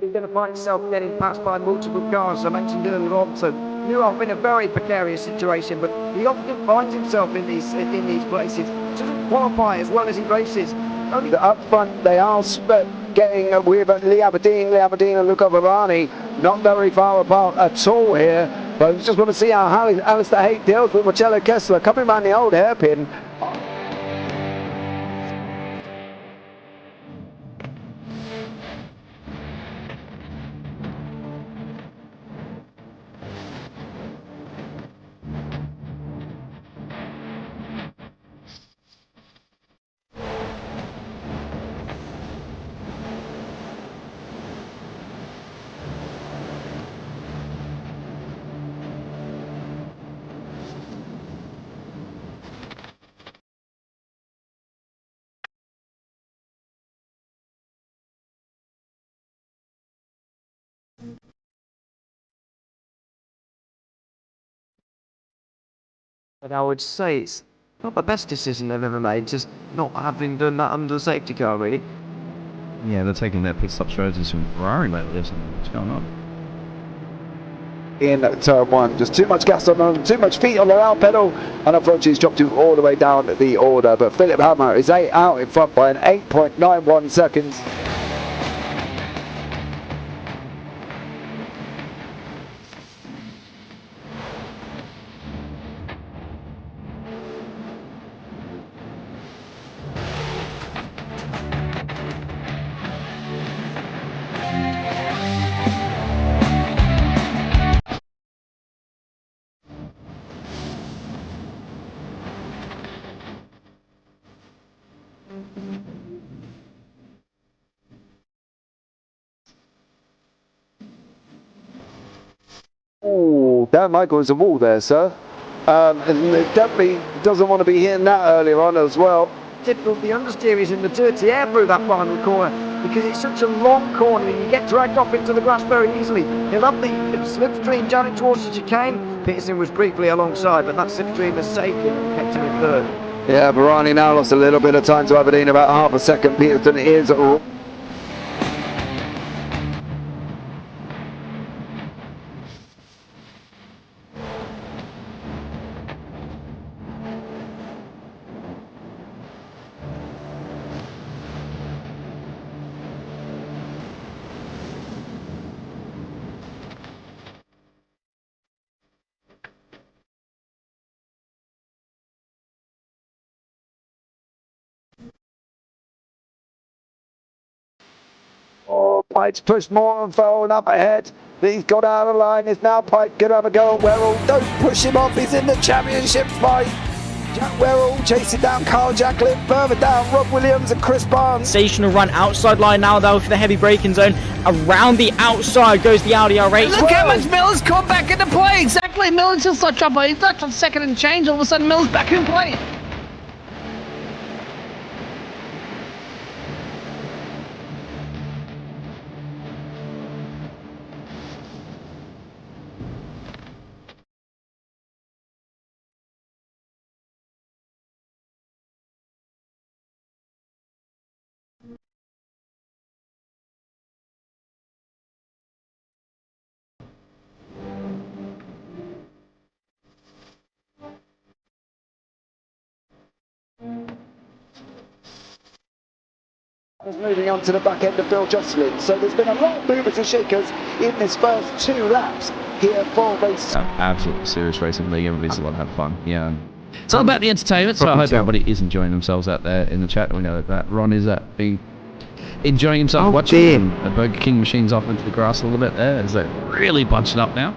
you're going to find yourself getting passed by multiple cars, as I mentioned earlier on. So you're often in a very precarious situation, but he often finds himself in these places. Doesn't qualify as well as he races. Only Up front, they are getting with Lee Aberdeen and Luca Varani, not very far apart at all here. But I just want to see how Alistair Haight deals with Marcello Kessler coming around the old hairpin. But I would say it's not the best decision they've ever made, just not having done that under the safety car, really. Yeah, they're taking their pit stop strategies from Ferrari lately, isn't it? What's going on? In turn one, just too much gas on them, too much feet on the out pedal, and unfortunately he's dropped him all the way down the order. But Philip Hammer is out in front by an 8.91 seconds. Oh, Dan Michael's a wall there, sir. And it definitely doesn't want to be hitting that earlier on as well. Difficult, the understeer is in the dirty air through that final corner because it's such a long corner and you get dragged off into the grass very easily. He'll have the slipstream down towards the chicane. Peterson was briefly alongside, but that slipstream has saved him and kept him in third. Yeah, Varani now lost a little bit of time to Aberdeen, about half a second. Peterson is Pike's pushed more and fallen up ahead. He's got out of line. Is now Pike going to have a go at Werrell? Don't push him off. He's in the championship fight. Jack Werrell chasing down Carl Jacklin. Further down, Rob Williams and Chris Barnes. Sensational run outside line now though for the heavy braking zone. Around the outside goes the Audi R8. Look how much Miller's come back into play. Exactly. Miller's just like trouble. He's left on second and change. All of a sudden, Miller's back in play. Moving on to the back end of Bill Jocelyn. So there's been a lot of movers and shakers in this first 2 laps here for race. Absolutely serious racing league. Everybody's a lot of fun. Yeah. It's all about the entertainment. So I hope everybody is enjoying themselves out there in the chat. We know that Ron is enjoying himself watching the Burger King machines off into the grass a little bit there. Is that really bunching up now?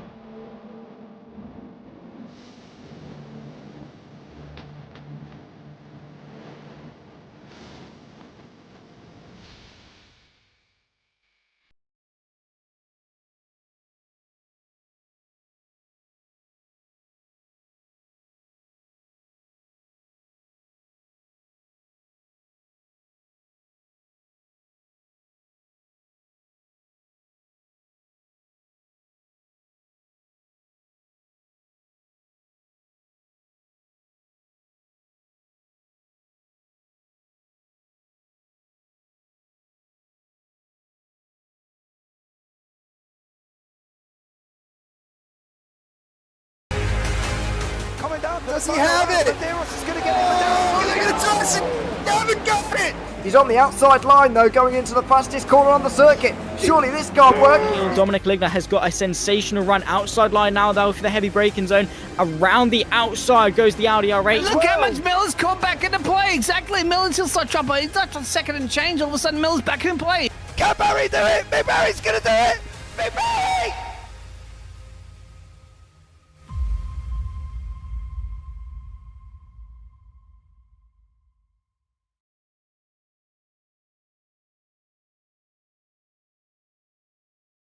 Does he have it? Medeiros is going to get it. Medeiros is going to toss it. No, he got it. He's on the outside line though, going into the fastest corner on the circuit. Surely this can't work. Dominic Ligner has got a sensational run outside line now though for the heavy braking zone. Around the outside goes the Audi R8. Look how much Miller's caught back into play. Exactly. Miller's still such trouble. He's not on second and change. All of a sudden, Miller's back in play. Can Barry do it? Big Barry's going to do it. Big Barry!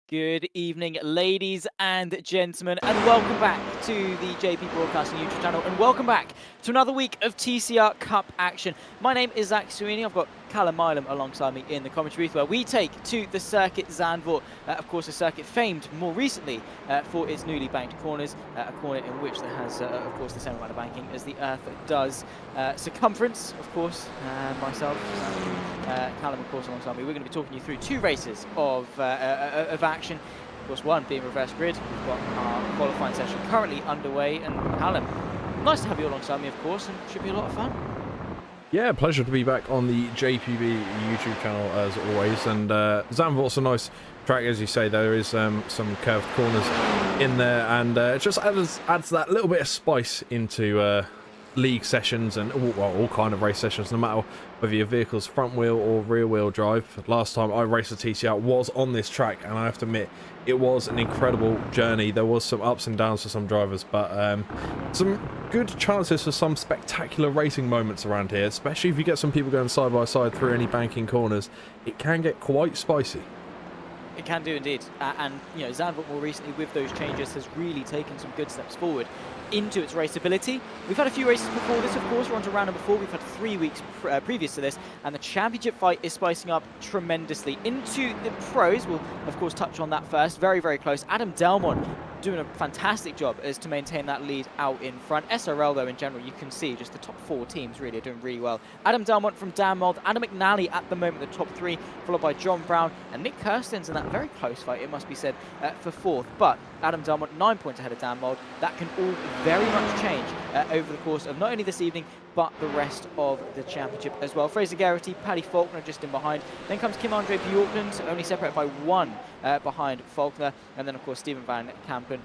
Good evening, ladies and gentlemen, and welcome back to the JP Broadcasting YouTube channel, and welcome back to another week of TCR Cup action. My name is Zach Sweeney. I've got Callum Milam alongside me in the commentary booth, where we take to the circuit Zandvoort, of course a circuit famed more recently for its newly banked corners, a corner in which there has, of course, the same amount of banking as the Earth does. Circumference, of course, myself, Callum, of course, alongside me. We're going to be talking you through two races of action. Of course, one being reverse grid. We've got our qualifying session currently underway, and Callum, nice to have you alongside me, of course, and should be a lot of fun. Yeah, pleasure to be back on the JPB YouTube channel as always, and Zandvoort's a nice track, as you say. There is some curved corners in there, and it just adds that little bit of spice into league sessions and all kind of race sessions, no matter whether your vehicle's front wheel or rear wheel drive. Last time I raced a TCR was on this track, and I have to admit it was an incredible journey. There was some ups and downs for some drivers, but some good chances for some spectacular racing moments around here, especially if you get some people going side by side through any banking corners. It can get quite spicy. It can do indeed, and you know, Zandvoort more recently with those changes has really taken some good steps forward into its raceability. We've had a few races before this, of course. We're on to round number 4. We've had 3 weeks previous to this, and the championship fight is spicing up tremendously. Into the pros, we'll of course touch on that first. Very, very close. Adam Delmont doing a fantastic job as to maintain that lead out in front. SRL, though, in general, you can see just the top 4 teams really are doing really well. Adam Delmont from Danmold, Adam McNally at the moment, the top 3, followed by John Brown and Nick Kirstens in that very close fight, it must be said, for 4th. But Adam Delmont 9 points ahead of Danmold. That can all very much change over the course of not only this evening, but the rest of the championship as well. Fraser Garrity, Paddy Faulkner just in behind. Then comes Kim Andre Bjorklund, only separated by 1 behind Faulkner. And then, of course, Stephen Van Kampen,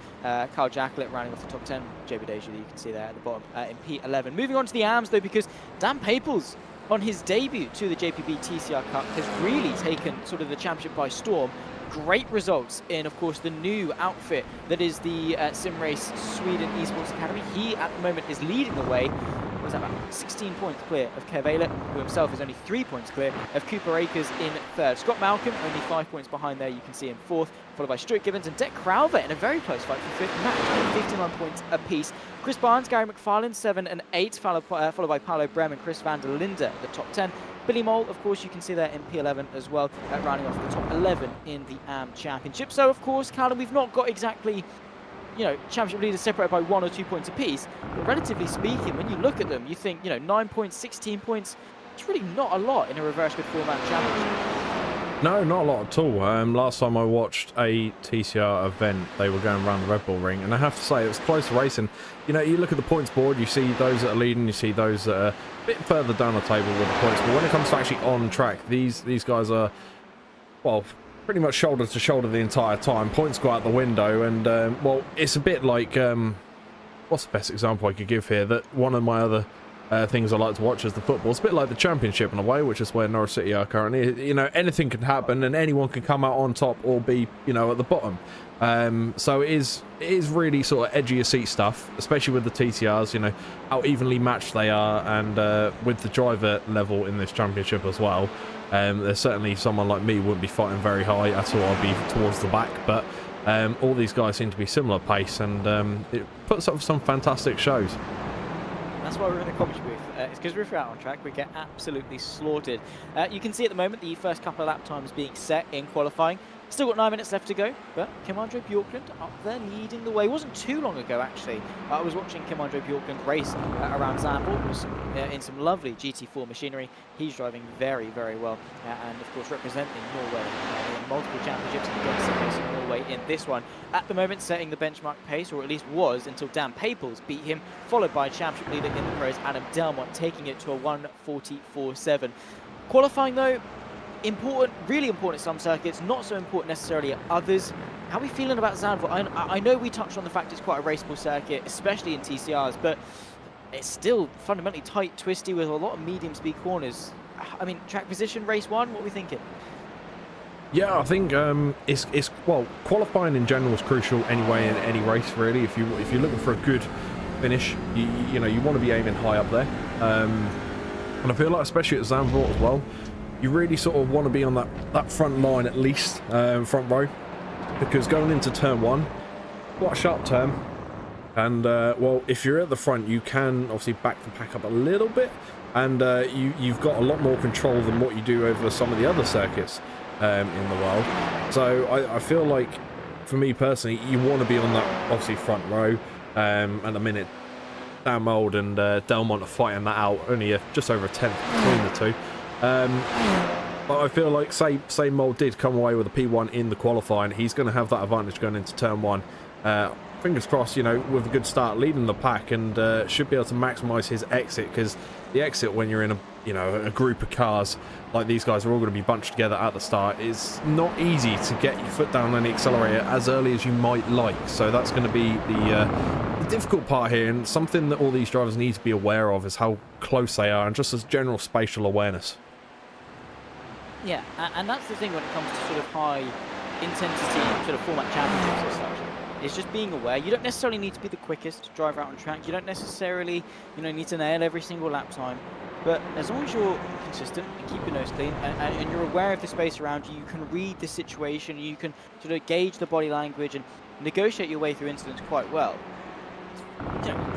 Carl Jacklett rounding off the top 10. JB Deja, you can see there at the bottom in P11. Moving on to the AMs, though, because Dan Paples, on his debut to the JPB TCR Cup, has really taken sort of the championship by storm. Great results in, of course, the new outfit that is the Simrace Sweden Esports Academy. He, at the moment, is leading the way. Was about 16 points clear of Kev Eilert, who himself is only 3 points clear of Cooper Akers in 3rd. Scott Malcolm only 5 points behind there, you can see in 4th, followed by Stuart Gibbons and Deck Crowther in a very close fight for 5th match, 59 points apiece. Chris Barnes, Gary McFarlane, 7 and 8, followed by Paolo Brem and Chris van der Linde at the top 10. Billy Mole, of course, you can see there in P11 as well, rounding off the top 11 in the AM Championship. So, of course, Callum, we've not got exactly, you know, championship leaders separated by 1 or 2 points apiece. But relatively speaking, when you look at them, you think, you know, 9 points, 16 points, it's really not a lot in a reverse grid 4-man championship. No, not a lot at all. Last time I watched a TCR event, they were going around the Redbull ring, and I have to say it was close racing. You know, you look at the points board, you see those that are leading, you see those that are a bit further down the table with the points. But when it comes to actually on track, these guys are, well, pretty much shoulder to shoulder the entire time. Points go out the window, and well, it's a bit like what's the best example I could give here? That one of my other things I like to watch is the football. It's a bit like the Championship in a way, which is where Norwich City are currently. You know, anything can happen, and anyone can come out on top or be, you know, at the bottom. So it is really sort of edge of your seat stuff, especially with the TCRs. You know how evenly matched they are, and with the driver level in this championship as well. There's certainly someone like me wouldn't be fighting very high at all. I'd be towards the back, but all these guys seem to be similar pace, and it puts up some fantastic shows. That's why we're in the commentary booth. It's because we're out on track. We get absolutely slaughtered. You can see at the moment the first couple of lap times being set in qualifying. Still got 9 minutes left to go, but Kim-Andre Bjorklund up there leading the way. It wasn't too long ago, actually. I was watching Kim-Andre Bjorklund race around Zandvoort. It was in some lovely GT4 machinery. He's driving very, very well, and of course representing Norway in multiple championships and against racing Norway in this one. At the moment, setting the benchmark pace, or at least was, until Dan Paples beat him, followed by championship leader in the pros, Adam Delmont, taking it to a 1:44.7. Qualifying, though, important, really important at some circuits, not so important necessarily at others. How are we feeling about Zandvoort? I know we touched on the fact it's quite a raceable circuit, especially in TCRs, but it's still fundamentally tight, twisty, with a lot of medium speed corners. I mean, track position, race one, what are we thinking? Yeah, I think it's well, qualifying in general is crucial anyway in any race, really. If you're looking for a good finish, you know, you want to be aiming high up there. And I feel like, especially at Zandvoort as well, you really sort of want to be on that front line at least, front row, because going into turn one, quite a sharp turn, and well, if you're at the front, you can obviously back the pack up a little bit, and you've got a lot more control than what you do over some of the other circuits in the world. So I feel like, for me personally, you want to be on that obviously front row. At the minute, Dan Mould and Delmont are fighting that out, only just over a tenth between the two. But I feel like, say Mould did come away with a P1 in the qualifying, he's going to have that advantage going into turn one. Fingers crossed, you know, with a good start, leading the pack, and should be able to maximise his exit, because the exit when you're in a group of cars like these guys are all going to be bunched together at the start is not easy to get your foot down on the accelerator as early as you might like. So that's going to be the difficult part here, and something that all these drivers need to be aware of is how close they are, and just as general spatial awareness. Yeah, and that's the thing when it comes to sort of high intensity sort of format championships as such. It's just being aware. You don't necessarily need to be the quickest driver out on track. You don't necessarily, need to nail every single lap time. But as long as you're consistent and keep your nose clean, and you're aware of the space around you, you can read the situation, you can sort of gauge the body language and negotiate your way through incidents quite well.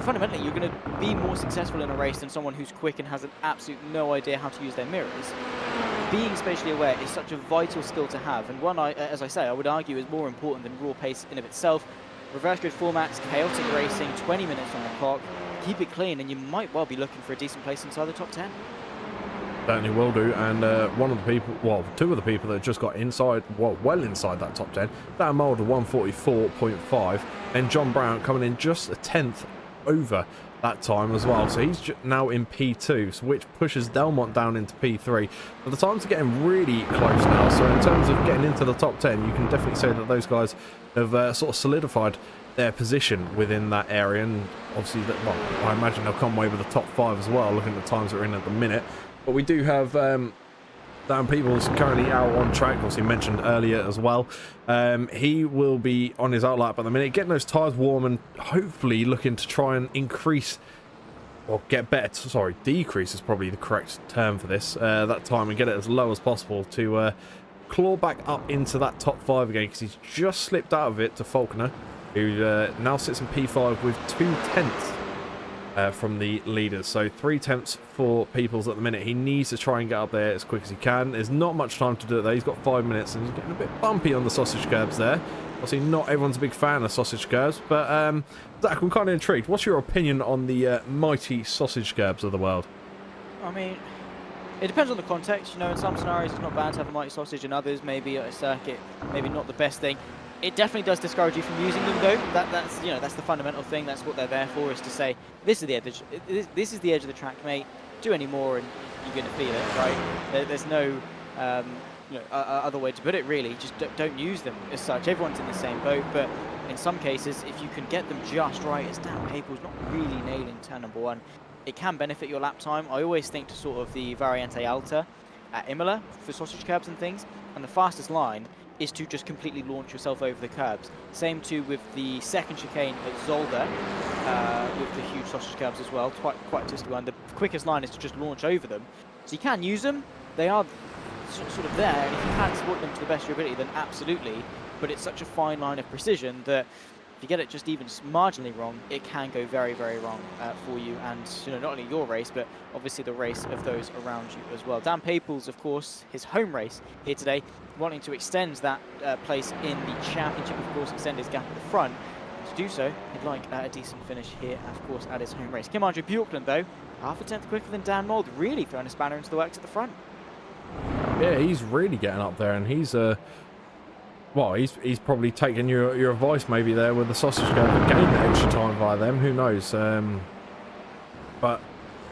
Fundamentally, you're going to be more successful in a race than someone who's quick and has an absolute no idea how to use their mirrors. Being spatially aware is such a vital skill to have, and one, as I say, I would argue is more important than raw pace in of itself. Reverse grid formats, chaotic racing, 20 minutes on the clock, keep it clean, and you might well be looking for a decent place inside the top 10. Certainly will do, and one of the people, well, two of the people that just got inside, well inside that top 10, Dan Mould 144.5, and John Brown coming in just a tenth over that time as well, so he's now in P2, so which pushes Delmont down into P3. But the times are getting really close now, so in terms of getting into the top 10, you can definitely say that those guys have sort of solidified their position within that area, and obviously, I imagine they'll come away with the top 5 as well, looking at the times they're in at the minute. But we do have Dan Peebles currently out on track, obviously mentioned earlier as well. He will be on his outlap at the minute, getting those tyres warm and hopefully looking to try and increase, or get better, sorry, decrease is probably the correct term for this, that time, and get it as low as possible to claw back up into that top 5 again, because he's just slipped out of it to Faulkner, who now sits in P5 with 2/10 from the leaders. So 3/10 for Peoples at the minute. He needs to try and get up there as quick as he can. There's not much time to do it there. He's got 5 minutes and he's getting a bit bumpy on the sausage curbs there. Obviously not everyone's a big fan of sausage curbs, but Zach, I'm kind of intrigued. What's your opinion on the mighty sausage curbs of the world? I mean, it depends on the context. In some scenarios it's not bad to have a mighty sausage, in others maybe at a circuit, maybe not the best thing. It definitely does discourage you from using them, though. That's the fundamental thing. That's what they're there for, is to say, this is the edge. This is the edge of the track, mate. Do any more, and you're going to feel it, right? There's no other way to put it, really. Just don't use them as such. Everyone's in the same boat, but in some cases, if you can get them just right, as Dan Paples not really nailing turn number 1, it can benefit your lap time. I always think to sort of the Variante Alta at Imola for sausage curbs and things, and the fastest line is to just completely launch yourself over the curbs. Same too with the second chicane at Zolder, with the huge sausage curbs as well, quite a twisty one. The quickest line is to just launch over them. So you can use them, they are sort of there, and if you can exploit them to the best of your ability, then absolutely, but it's such a fine line of precision that If you get it just even marginally wrong, it can go very, very wrong for you, and not only your race, but obviously the race of those around you as well. Dan Paples, of course, his home race here today, wanting to extend that place in the championship, of course, extend his gap at the front. To do so, he'd like a decent finish here, of course, at his home race. Kim-Andre Bjorklund, though, half a tenth quicker than Dan Mould, really throwing a spanner into the works at the front. Yeah, he's really getting up there, and he's well, he's probably taken your advice maybe there with the sausage curve and gained the extra time via them. Who knows? But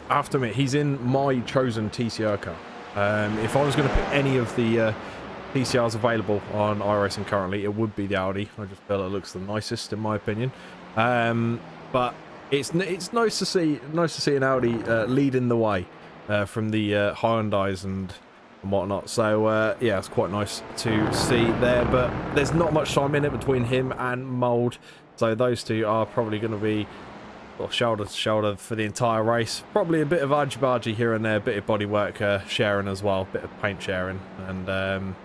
I have to admit, he's in my chosen TCR car. If I was going to pick any of the TCRs available on iRacing currently, it would be the Audi. I just feel it looks the nicest in my opinion. But it's nice to see an Audi leading the way from the Hyundais and whatnot. So yeah, it's quite nice to see there, but there's not much time in it between him and Mould, so those two are probably going to be shoulder to shoulder for the entire race. Probably a bit of argy-bargy here and there, a bit of bodywork sharing as well, a bit of paint sharing, and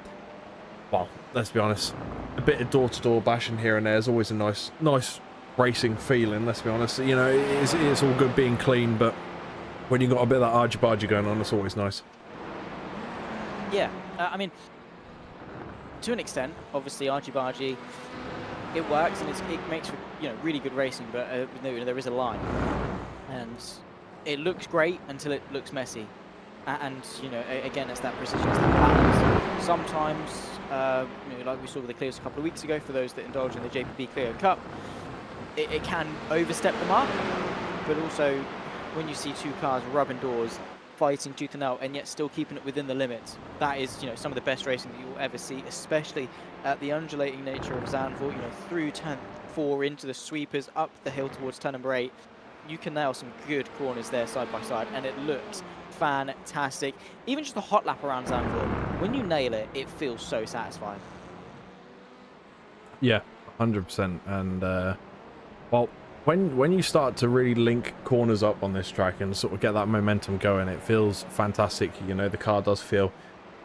well, let's be honest, a bit of door-to-door bashing here and there is always a nice racing feeling. Let's be honest, it's all good being clean, but when you've got a bit of that argy-bargy going on, it's always nice. Yeah, I mean, to an extent, obviously, argy-bargy, it works and it makes for, really good racing, but there is a line. And it looks great until it looks messy. And, again, it's that precision, it's that balance. Sometimes, like we saw with the Clios a couple of weeks ago, for those that indulge in the JPB Clio Cup, it can overstep the mark, but also when you see two cars rubbing doors, fighting tooth and nail, and yet still keeping it within the limits. That is, some of the best racing that you will ever see, especially at the undulating nature of Zandvoort, through turn 4 into the sweepers, up the hill towards turn number 8. You can nail some good corners there side by side, and it looks fantastic. Even just the hot lap around Zandvoort, when you nail it, it feels so satisfying. Yeah, 100%. And, well, when you start to really link corners up on this track and sort of get that momentum going, it feels fantastic. The car does feel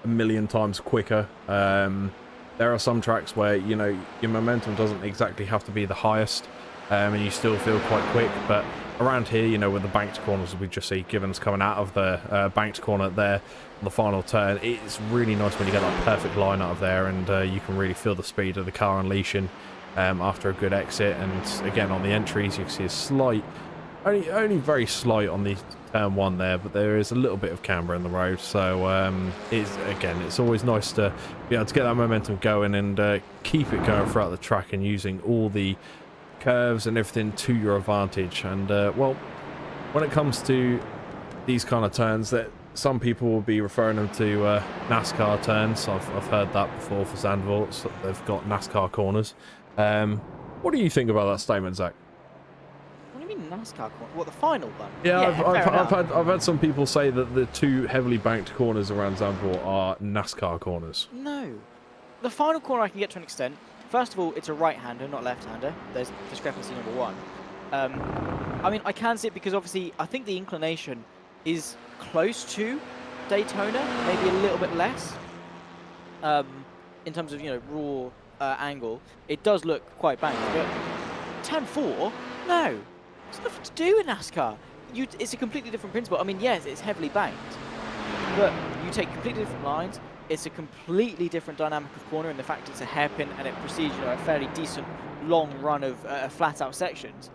a million times quicker. There are some tracks where, your momentum doesn't exactly have to be the highest, and you still feel quite quick. But around here, with the banked corners we just see, Gibbons coming out of the banked corner there on the final turn, it's really nice when you get that perfect line out of there, and you can really feel the speed of the car unleashing after a good exit. And again, on the entries, you can see a slight, only very slight on the turn 1 there, but there is a little bit of camber in the road. So it's always nice to be able to get that momentum going and keep it going throughout the track, and using all the curves and everything to your advantage. And well, when it comes to these kind of turns, that some people will be referring them to NASCAR turns. I've heard that before for Zandvoort, so they've got NASCAR corners. What do you think about that statement, Zach? What do you mean NASCAR corner? What, the final one? Yeah, I've had some people say that the two heavily banked corners around Zandvoort are NASCAR corners. No. The final corner I can get to an extent. First of all, it's a right-hander, not left-hander. There's discrepancy number 1. I mean, I can see it because obviously I think the inclination is close to Daytona, maybe a little bit less. In terms of, raw angle, it does look quite banked, but turn 4, no, it's nothing to do with NASCAR. It's a completely different principle. I mean, yes, it's heavily banked, but you take completely different lines. It's a completely different dynamic of corner, and the fact it's a hairpin and it precedes, a fairly decent long run of flat-out sections.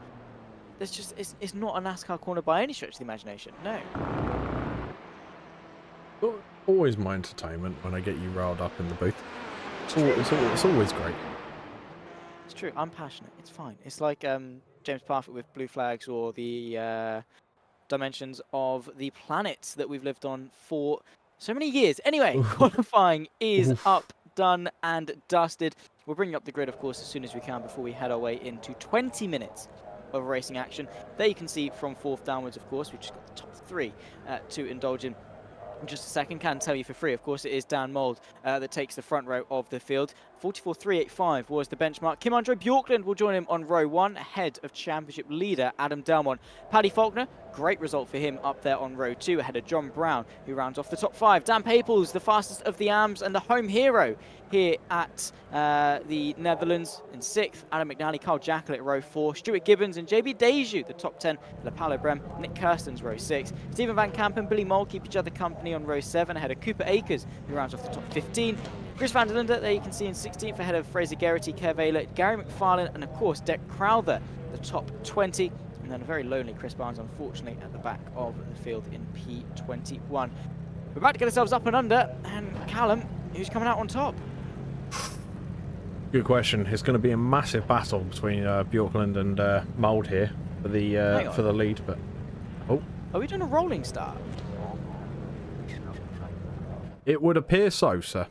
There's just it's not a NASCAR corner by any stretch of the imagination. No. Always my entertainment when I get you riled up in the booth. It's always great. It's true. I'm passionate. It's fine. It's like James Parfitt with Blue Flags, or the dimensions of the planets that we've lived on for so many years. Anyway, qualifying is up, done and dusted. We'll bring up the grid, of course, as soon as we can before we head our way into 20 minutes of racing action. There you can see from 4th downwards, of course. We've just got the top 3 to indulge in just a second. Can tell you for free, of course, it is Dan Mould that takes the front row of the field. 44.385 was the benchmark. Kim Andre Bjorklund will join him on row 1, ahead of championship leader Adam Delmont. Paddy Faulkner, great result for him up there on row 2, ahead of John Brown, who rounds off the top 5. Dan Paples, the fastest of the AMs and the home hero here at the Netherlands in 6th. Adam McNally, Carl Jackel at row 4. Stuart Gibbons and JB Deju, the top 10. Lapalo Brem, Nick Kirstens, row 6. Stephen Van Kampen, Billy Mole keep each other company on row 7, ahead of Cooper Akers, who rounds off the top 15. Chris van der Linde, there you can see in 16th, ahead of Fraser Geraghty, Kev Ayler, Gary McFarlane, and of course Deck Crowther, the top 20. And then a very lonely Chris Barnes, unfortunately, at the back of the field in P21. We're about to get ourselves up and under, and Callum, who's coming out on top? Good question. It's going to be a massive battle between Bjorklund and Mould here for the lead. But are we doing a rolling start? It would appear so, sir.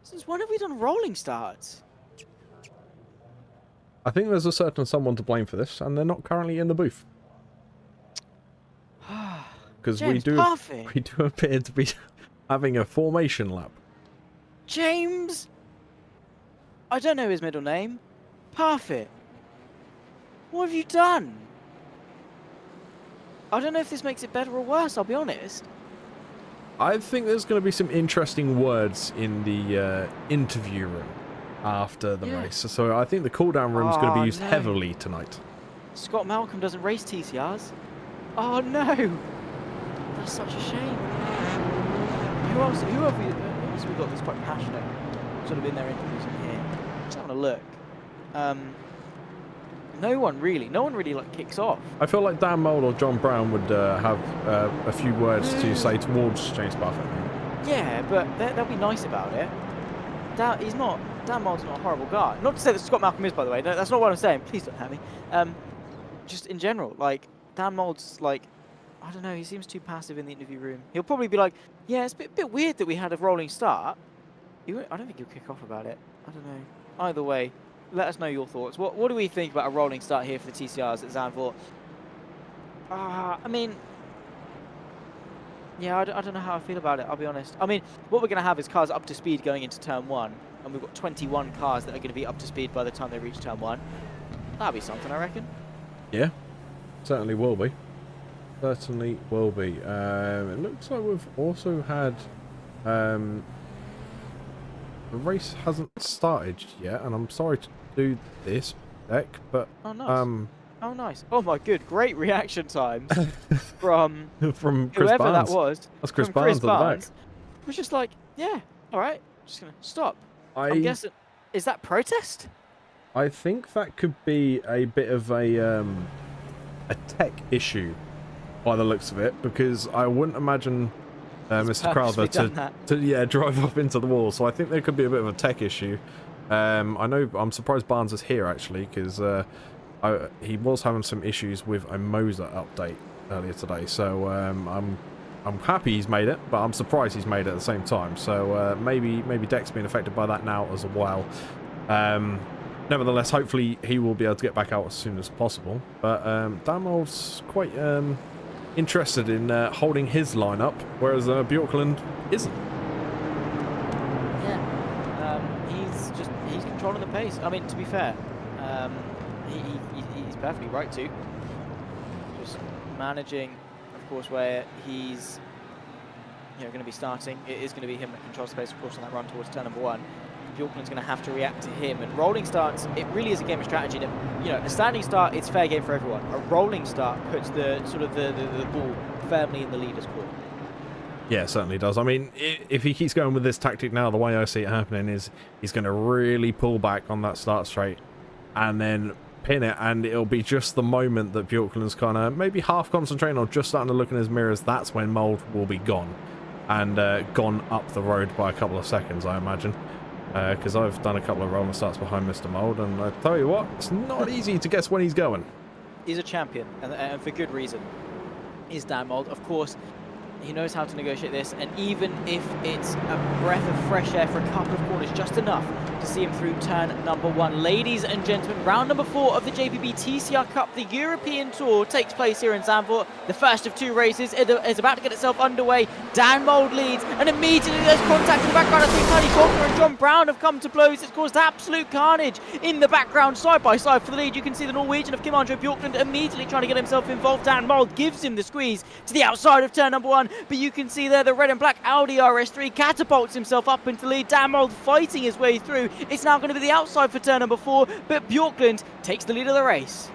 Since when have we done rolling starts? I think there's a certain someone to blame for this, and they're not currently in the booth. Because we do appear to be having a formation lap. James? I don't know his middle name. Parfitt. What have you done? I don't know if this makes it better or worse, I'll be honest. I think there's going to be some interesting words in the interview room after the race. So I think the cool-down room is going to be used heavily tonight. Scott Malcolm doesn't race TCRs. Oh no! That's such a shame. Who else have we got that's quite passionate? Sort of in their interviews in here. Just having a look. No one really like kicks off. I feel like Dan Mould or John Brown would have a few words to say towards James Parfitt. Yeah, but they'll be nice about it. Dan Mould's not a horrible guy. Not to say that Scott Malcolm is, by the way. No, that's not what I'm saying. Please don't have me. Just in general, like, Dan Mould's like, I don't know, he seems too passive in the interview room. He'll probably be like, yeah, it's a bit weird that we had a rolling start. I don't think he'll kick off about it. I don't know. Either way, let us know your thoughts. What do we think about a rolling start here for the TCRs at Zandvoort? I mean, yeah, I don't know how I feel about it, I'll be honest. I mean, what we're going to have is cars up to speed going into turn 1, and we've got 21 cars that are going to be up to speed by the time they reach turn 1. That'll be something, I reckon. Yeah, certainly will be. Certainly will be. It looks like we've also had... the race hasn't started yet, and I'm sorry to do this, Deck, but... Oh, nice. Oh, nice. Oh, my good. Great reaction times from Chris whoever Barnes. that was. That's Chris from Barnes Chris at the back. It was just like, yeah, all right, just going to stop. I'm guessing, is that protest? I think that could be a bit of a tech issue by the looks of it, because I wouldn't imagine Mr. Crowther to drive up into the wall. So I think there could be a bit of a tech issue. I'm surprised Barnes is here actually, because he was having some issues with a Moser update earlier today. So I'm happy he's made it, but I'm surprised he's made it at the same time. So maybe Deck's been affected by that now as well. Nevertheless, hopefully he will be able to get back out as soon as possible. But Dan Mould's quite interested in holding his lineup, whereas Bjorklund isn't. Yeah, he's controlling the pace. I mean, to be fair, he's perfectly right to. Just managing, of course, where he's going to be starting. It is going to be him that controls the pace, of course, on that run towards turn number 1. Bjorklund's going to have to react to him, and rolling starts, it really is a game of strategy. A standing start, it's fair game for everyone. A rolling start puts the ball firmly in the leader's court. Yeah, it certainly does. I mean, if he keeps going with this tactic now, the way I see it happening is he's going to really pull back on that start straight and then pin it, and it'll be just the moment that Bjorklund's kind of maybe half concentrating or just starting to look in his mirrors. That's when Mould will be gone and gone up the road by a couple of seconds, I imagine. Because I've done a couple of rolling starts behind Mr. Mould, and I tell you what, it's not easy to guess when he's going. He's a champion, and for good reason. Is Dan Mould, of course. He knows how to negotiate this, and even if it's a breath of fresh air for a couple of corners, just enough to see him through turn number 1. Ladies and gentlemen, round number 4 of the JPB TCR Cup, the European Tour, takes place here in Zandvoort. The first of 2 races is about to get itself underway. Dan Mould leads, and immediately there's contact in the background. I think Tony Faulkner and John Brown have come to blows. It's caused absolute carnage in the background, side by side for the lead. You can see the Norwegian of Kim-Andre Bjorklund immediately trying to get himself involved. Dan Mould gives him the squeeze to the outside of turn number 1, but you can see there the red and black Audi RS3 catapults himself up into the lead. Dan Mould fighting his way through. It's now going to be the outside for turn number 4, but Bjorklund takes the lead of the race.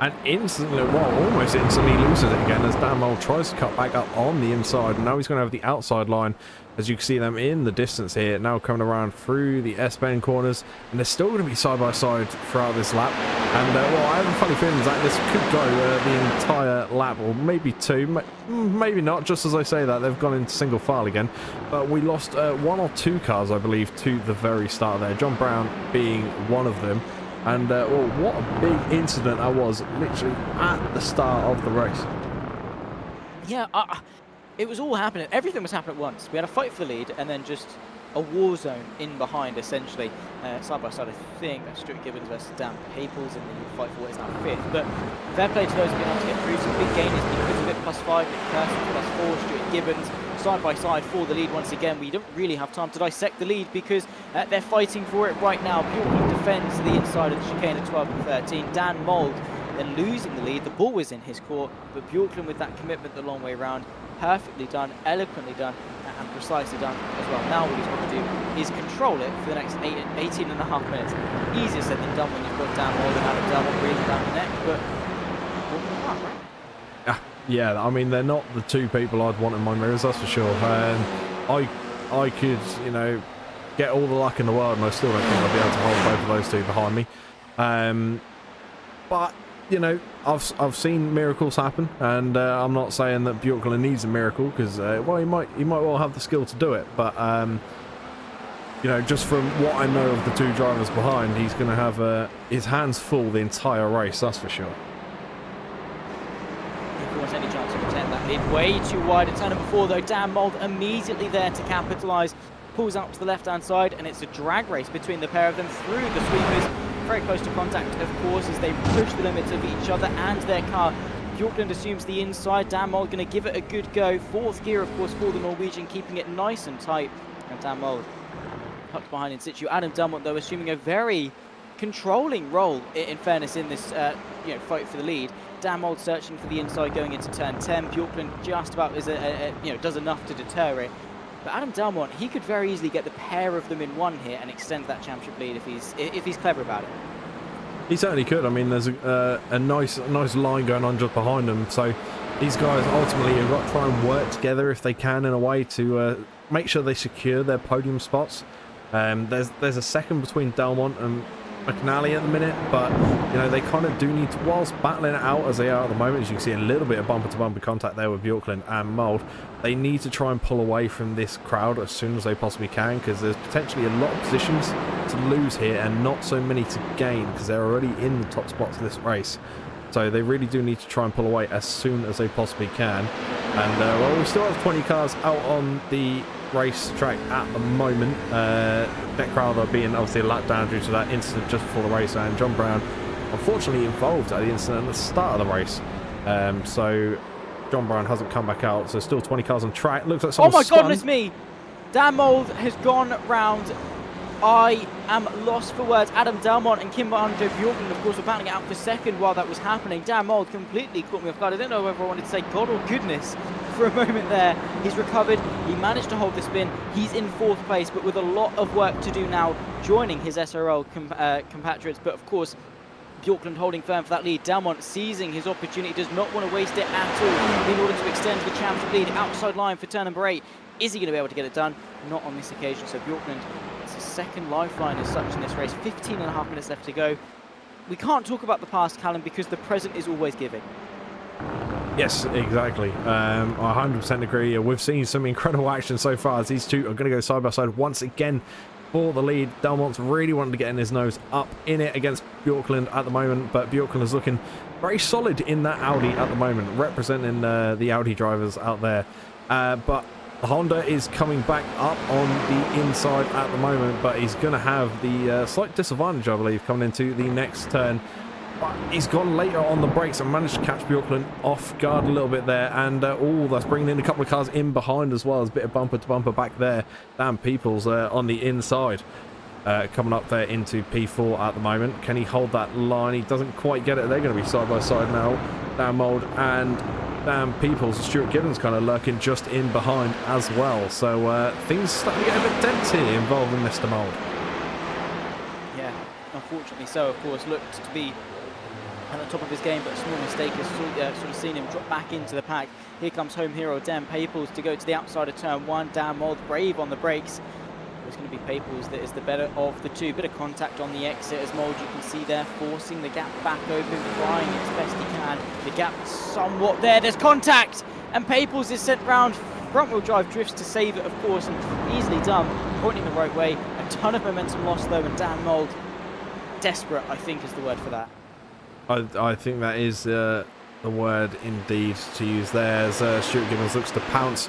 And instantly, well, almost instantly loses it again as Dan Mould tries to cut back up on the inside. And now he's going to have the outside line, as you can see them in the distance here, now coming around through the S-bend corners. And they're still going to be side by side throughout this lap. And, well, I have a funny feeling that this could go the entire lap, or maybe 2, maybe not. Just as I say that, they've gone into single file again. But we lost 1 or 2 cars, I believe, to the very start there. John Brown being one of them. And, well, what a big incident that was, literally at the start of the race. Yeah, it was all happening. Everything was happening at once. We had a fight for the lead, and then just a war zone in behind, essentially. Side by side, I think, that's Stuart Gibbons versus Dan Paples in the fight for what is now 5th. But fair play to those who've been able to get through. Some big gainers because of it, +5, Nick Kirsten, +4, Stuart Gibbons. Side by side for the lead once again. We don't really have time to dissect the lead because they're fighting for it right now. Bjorklund defends the inside of the chicane at 12 and 13. Dan Mould then losing the lead. The ball was in his court, but Bjorklund with that commitment the long way round. Perfectly done, eloquently done, and precisely done as well. Now what he's got to do is control it for the next 18 and a half minutes. Easier said than done when you've got Dan Mould and Adam Delmont breathing down the neck, but right? Yeah, I mean, they're not the 2 people I'd want in my mirrors, that's for sure. I could, you know, get all the luck in the world, and I still don't think I'll be able to hold both of those 2 behind me. But, you know, I've seen miracles happen, and I'm not saying that Bjorklund needs a miracle, because, well, he might well have the skill to do it, but, you know, just from what I know of the 2 drivers behind, he's going to have his hands full the entire race, that's for sure. Any chance to protect that lead. Way too wide at turn number 4 though. Dan Mould immediately there to capitalise. Pulls out to the left hand side, and it's a drag race between the pair of them through the sweepers. Very close to contact, of course, as they push the limits of each other and their car. Bjorklund assumes the inside. Dan Mould going to give it a good go. 4th gear, of course, for the Norwegian, keeping it nice and tight. And Dan Mould tucked behind in situ. Adam Delmont, though, assuming a very controlling role, in fairness, in this fight for the lead. Dan Mould searching for the inside going into turn 10. Bjorklund just about does enough to deter it. But Adam Delmont, he could very easily get the pair of them in one here and extend that championship lead if he's clever about it. He certainly could. I mean, there's a nice line going on just behind them. So these guys ultimately have got to try and work together if they can in a way to make sure they secure their podium spots. There's a second between Delmont and McNally at the minute, but you know, they kind of do need to, whilst battling it out as they are at the moment, as you can see a little bit of bumper to bumper contact there with Bjorklund and Mould, they need to try and pull away from this crowd as soon as they possibly can, because there's potentially a lot of positions to lose here and not so many to gain, because they're already in the top spots of this race. So they really do need to try and pull away as soon as they possibly can. And well, we still have 20 cars out on the race track at the moment. Nick Crowther being obviously a lap down due to that incident just before the race, and John Brown unfortunately involved at the incident at the start of the race. So John Brown hasn't come back out, so still 20 cars on track. Looks like someone Oh my spun. goodness me! Dan Mould has gone round. I am lost for words. Adam Delmont and Kim-Andre Bjorklund, of course, were battling it out for second while that was happening. Dan Mould completely caught me off guard. I don't know whether I wanted to say God or goodness for a moment there. He's recovered. He managed to hold the spin. He's in 4th place, but with a lot of work to do now, joining his SRL compatriots. But, of course, Bjorklund holding firm for that lead. Delmont seizing his opportunity, does not want to waste it at all in order to extend the championship lead. Outside line for turn number 8. Is he going to be able to get it done? Not on this occasion. So Bjorklund, it's his second lifeline as such in this race. 15 and a half minutes left to go. We can't talk about the past, Callum, because the present is always giving. Yes, exactly. I 100% agree. We've seen some incredible action so far as these two are going to go side by side once again for the lead. Delmont's really wanting to get in his nose up in it against Bjorklund at the moment, but Bjorklund is looking very solid in that Audi at the moment, representing the Audi drivers out there. But The Honda is coming back up on the inside at the moment, but he's going to have the slight disadvantage, I believe, coming into the next turn. But he's gone later on the brakes and managed to catch Bjorklund off guard a little bit there. And that's bringing in a couple of cars in behind as well. There's a bit of bumper to bumper back there. Dan Peoples on the inside. Coming up there into P4 at the moment. Can he hold that line? He doesn't quite get it. They're going to be side by side now. Dan Mould and Dan Peoples. Stuart Gibbons kind of lurking just in behind as well. So things starting to get a bit tense here involving Mr. Mould. Yeah, unfortunately so. Of course, looked to be at the top of his game, but a small mistake has sort of seen him drop back into the pack. Here comes home hero Dan Peoples to go to the outside of turn 1. Dan Mould brave on the brakes. It's going to be Peoples that is the better of the two. Bit of contact on the exit as Mould, you can see there, forcing the gap back open, trying as best he can. The gap is somewhat there. There's contact, and Peoples is sent round. Front-wheel drive drifts to save it, of course, and easily done, pointing the right way. A ton of momentum lost though, and Dan Mould, desperate, I think, is the word for that. I think that is the word indeed to use there, as Stuart Gibbons looks to pounce.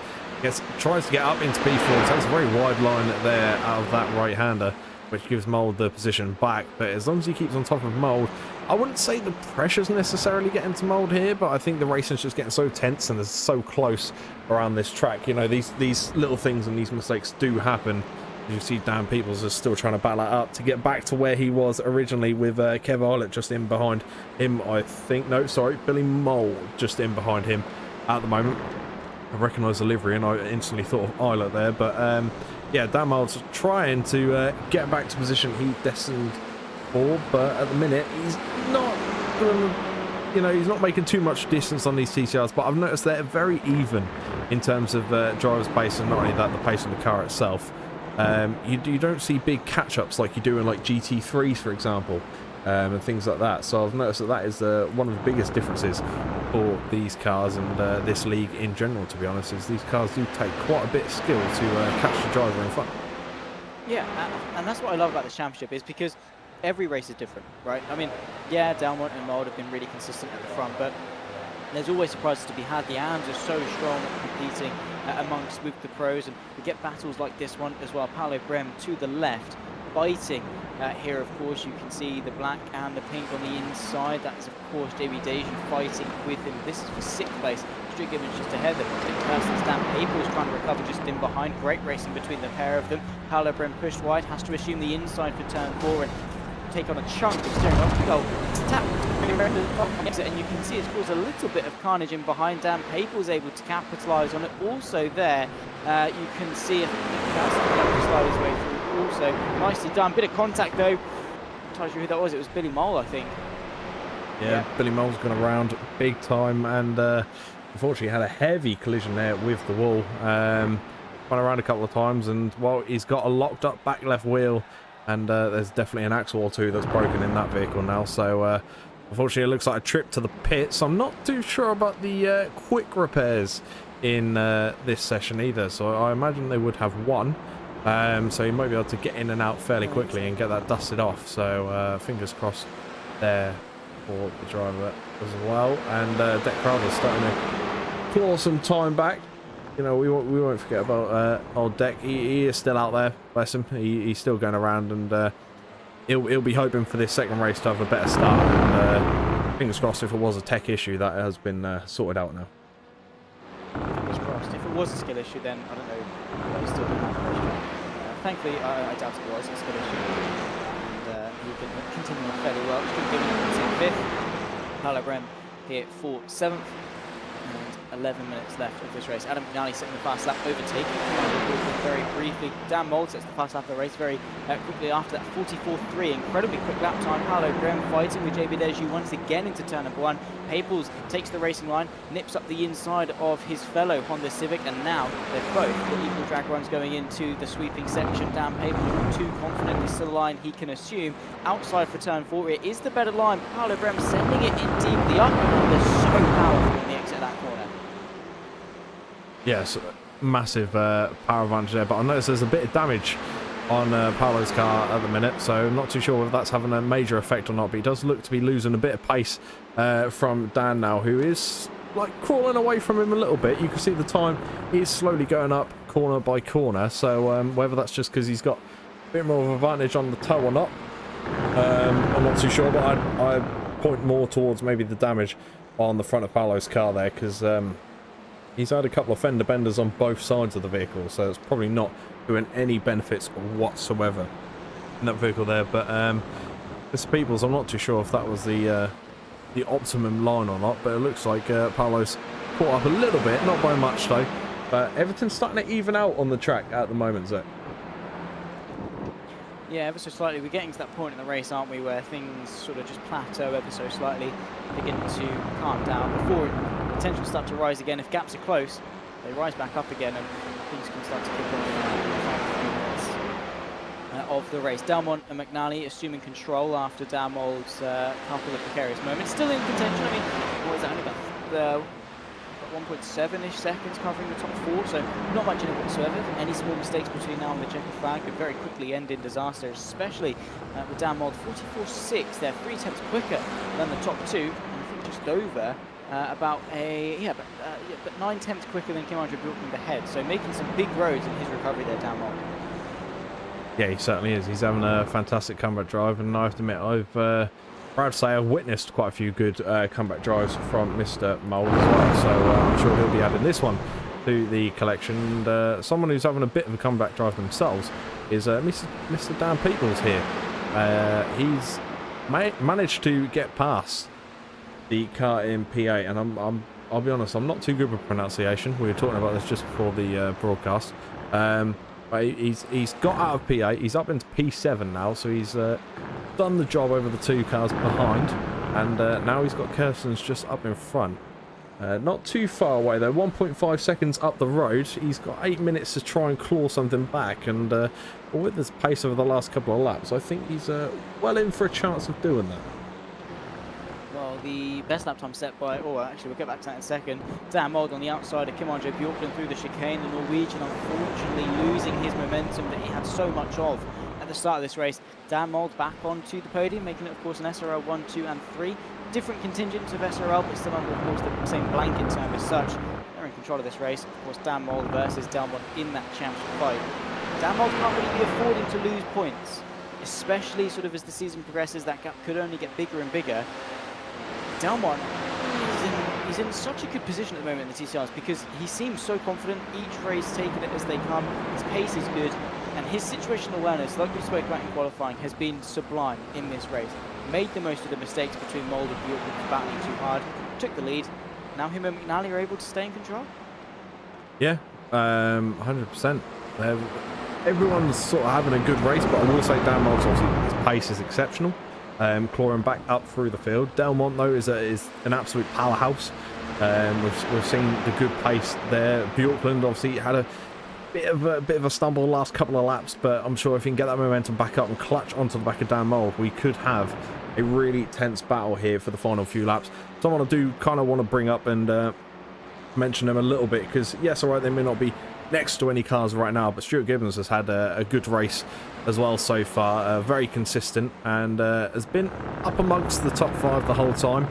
Tries to get up into P4, takes a very wide line there out of that right-hander, which gives Mould the position back. But as long as he keeps on top of Mould, I wouldn't say the pressure's necessarily getting to Mould here, but I think the racing's just getting so tense and it's so close around this track. You know, these little things and these mistakes do happen. You see Dan Peoples is still trying to battle it up to get back to where he was originally, with Kev Eilert just in behind him, I think. No, sorry, Billy Mould just in behind him at the moment. I recognise the livery and I instantly thought of Eilert there, but yeah, Dan Mould's trying to get back to position he destined for, but at the minute he's not doing, you know, he's not making too much distance on these TCRs. But I've noticed they're very even in terms of driver's pace, and not only that, the pace of the car itself. You don't see big catch-ups like you do in like GT3s, for example, and things like that. So I've noticed that is one of the biggest differences for these cars and this league in general, to be honest, is these cars do take quite a bit of skill to catch the driver in front. Yeah, and that's what I love about this championship, is because every race is different, right? I mean, yeah, Delmont and Mould have been really consistent at the front, but there's always surprises to be had. The AMs are so strong at competing amongst with the pros, and we get battles like this one as well. Paolo Brem to the left, biting here. Of course, you can see the black and the pink on the inside. That's of course JB Deju fighting with him. This is for 6th place. Stuart Gibbons just ahead. The person Stan Peoples trying to recover just in behind. Great racing between the pair of them. Paolo Brem pushed wide, has to assume the inside for turn 4 and take on a chunk of steering wheel. Tap and you can see it's caused a little bit of carnage in behind. Dan Peoples able to capitalise on it. Also there, you can see if he slide his way through. Also nicely done. Bit of contact though. I'm not sure who that was. It was Billy Mould, I think. Yeah, Billy Mould's gone around big time, and unfortunately had a heavy collision there with the wall. Went around a couple of times, and well, he's got a locked up back left wheel, and there's definitely an axle or two that's broken in that vehicle now. So unfortunately it looks like a trip to the pits. I'm not too sure about the quick repairs in this session either, so I imagine they would have one. So you might be able to get in and out fairly quickly and get that dusted off. So fingers crossed there for the driver as well. And Deck Crowder's starting to claw some time back. You know, we won't forget about old Deck. He is still out there, bless him. He's still going around, and he'll be hoping for this second race to have a better start. And fingers crossed, if it was a tech issue, that has been sorted out now. Fingers crossed. If it was a skill issue, then I don't know. But he's still doing that. Thankfully, I doubt it was a skill issue. And he can continue on fairly well. Still giving it 5th. Paolo Brem here for 7th. And 11 minutes left of this race. Adam McNally sitting the fast lap, overtaking very briefly. Dan Mould sets the fast lap of the race very quickly after that. 44.3, incredibly quick lap time. Paolo Brem fighting with JB Deju once again into turn number 1. Peoples takes the racing line, nips up the inside of his fellow Honda Civic, and now they're both the equal drag runs going into the sweeping section. Dan Peoples too confident, this is the line he can assume. Outside for turn 4, it is the better line. Paolo Brem sending it in deeply up, and they're so powerful in the exit of that corner. Yes, massive power advantage there, but I notice there's a bit of damage on Paolo's car at the minute, so I'm not too sure if that's having a major effect or not, but he does look to be losing a bit of pace from Dan now, who is like crawling away from him a little bit. You can see the time is slowly going up corner by corner. So whether that's just because he's got a bit more of an advantage on the toe or not, I'm not too sure. But I point more towards maybe the damage on the front of Paolo's car there, because he's had a couple of fender benders on both sides of the vehicle, so it's probably not doing any benefits whatsoever in that vehicle there. But Mr. Peoples, I'm not too sure if that was the optimum line or not, but it looks like Paolo's caught up a little bit, not by much though, but everything's starting to even out on the track at the moment, Zach. Yeah, ever so slightly. We're getting to that point in the race, aren't we, where things sort of just plateau ever so slightly, begin to calm down before potential start to rise again. If gaps are close, they rise back up again, and things can start to kick off of the race. Delmont and McNally assuming control after Damold's couple of precarious moments. Still in contention. I mean, what is that, only about 1.7-ish seconds covering the top four, so not much in it whatsoever. Any small mistakes between now and the checker flag could very quickly end in disaster, especially with Damold 44.6. They're 3 tenths quicker than the top two, and I think just over but 9 tenths quicker than Kim Andre Bjorklund ahead, so making some big roads in his recovery there, Damold. Yeah, he certainly is. He's having a fantastic comeback drive, and I have to admit, proud to say I've witnessed quite a few good comeback drives from Mr. Mould as well, so I'm sure he'll be adding this one to the collection. And someone who's having a bit of a comeback drive themselves is Mr. Dan Peoples here. He's managed to get past the car in P8, and I'll be honest, I'm not too good with pronunciation. We were talking about this just before the broadcast. But he's got out of P8, he's up into P7 now, so he's done the job over the 2 cars behind, and now he's got Kirsten's just up in front. Not too far away though, 1.5 seconds up the road. He's got 8 minutes to try and claw something back, and with his pace over the last couple of laps, I think he's well in for a chance of doing that. Well, the best lap time set by, actually we'll get back to that in a second, Dan Mould on the outside of Kim Andre Bjorklund through the chicane. The Norwegian unfortunately losing his momentum that he had so much of at the start of this race. Dan Mould back onto the podium, making it of course an SRL 1, 2 and 3. Different contingents of SRL, but still under of course the same blanket term as such. They're in control of this race. Of course Dan Mould versus Delmont in that championship fight. Dan Mould can't really be affording to lose points, especially sort of as the season progresses. That gap could only get bigger and bigger. Delmont, he's in such a good position at the moment in the TCRs because he seems so confident, each race taking it as they come, his pace is good, and his situational awareness, like we spoke about in qualifying, has been sublime in this race. Made the most of the mistakes between Mould and Bjorklund for battling too hard, took the lead. Now him and McNally are able to stay in control. Yeah, 100%. Everyone's sort of having a good race, but I will say Dan Mould's obviously, his pace is exceptional. Clawing back up through the field. Delmont though is an absolute powerhouse. We've seen the good pace there. Bjorklund obviously had a bit of a stumble the last couple of laps, but I'm sure if he can get that momentum back up and clutch onto the back of Dan Mould, we could have a really tense battle here for the final few laps. Someone I do kind of want to bring up and mention them a little bit, because yes, all right, they may not be next to any cars right now, but Stuart Gibbons has had a good race as well so far, very consistent, and has been up amongst the top 5 the whole time.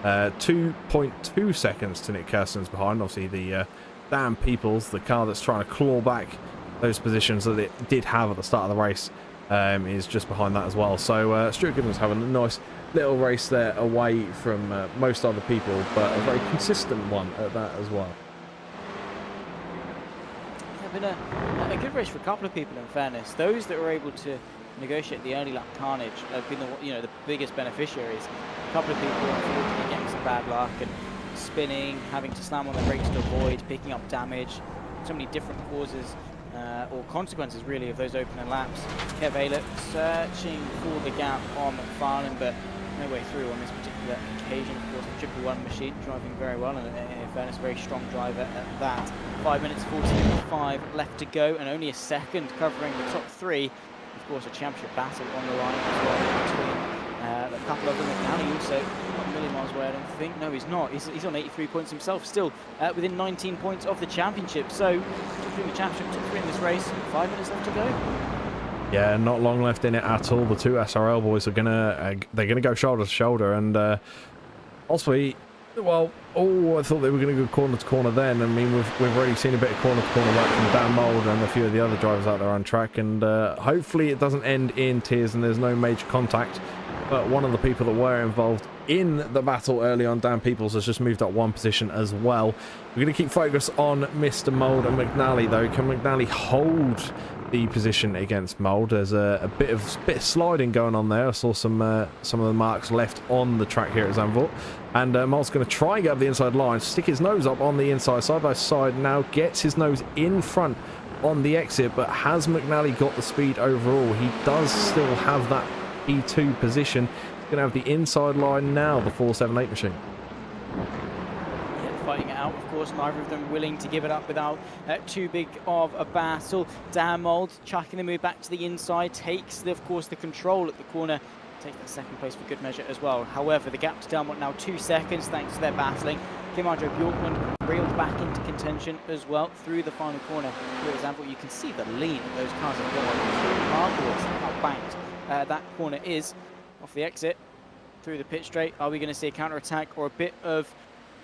2.2 seconds to Nick Kirsten's behind. Obviously the Dan Peoples, the car that's trying to claw back those positions that it did have at the start of the race, is just behind that as well. So Stuart Gibbons having a nice little race there away from most other people, but a very consistent one at that as well. Been a good race for a couple of people, in fairness. Those that were able to negotiate the early lap carnage have been the biggest beneficiaries. A couple of people unfortunately getting some bad luck and spinning, having to slam on their brakes to avoid, picking up damage. So many different causes or consequences really of those opening laps. Kev Aylett searching for the gap on McFarlane, but no way through on this particular occasion. Of course, the 111 machine driving very well, and in fairness, a very strong driver at that. 5 minutes 45 left to go, and only a second covering the top 3. Of course, a championship battle on the line as well between a couple of them. McNally also not a million miles away, I don't think. No, he's not. He's on 83 points himself, still within 19 points of the championship. So, between the championship, top 3 in this race, 5 minutes left to go. Yeah, not long left in it at all. The 2 SRL boys are they're gonna go shoulder to shoulder, and also Well, oh, I thought they were going to go corner to corner then. I mean, we've already seen a bit of corner to corner work from Dan Mould and a few of the other drivers out there on track, and hopefully it doesn't end in tears and there's no major contact. But one of the people that were involved in the battle early on, Dan Peoples, has just moved up one position as well. We're going to keep focus on Mr. Mould and McNally, though. Can McNally hold the position against Mould? There's a bit of sliding going on there. I saw some of the marks left on the track here at Zandvoort. And Mould's going to try and get up the inside line, stick his nose up on the inside, side by side, now gets his nose in front on the exit, but has McNally got the speed overall? He does still have that P2 position. He's going to have the inside line now, the 478 machine. Yeah, fighting it out, of course, neither of them willing to give it up without too big of a battle. Dan Mould chucking the move back to the inside, takes, of course, the control at the corner. Take that second place for good measure as well. However, the gap to Delmont now 2 seconds thanks to their battling. Kim-Andre Bjorkman reeled back into contention as well through the final corner. For example, you can see the lean that those cars have got. It's remarkable how banked that corner is. Off the exit, through the pit straight. Are we going to see a counter-attack or a bit of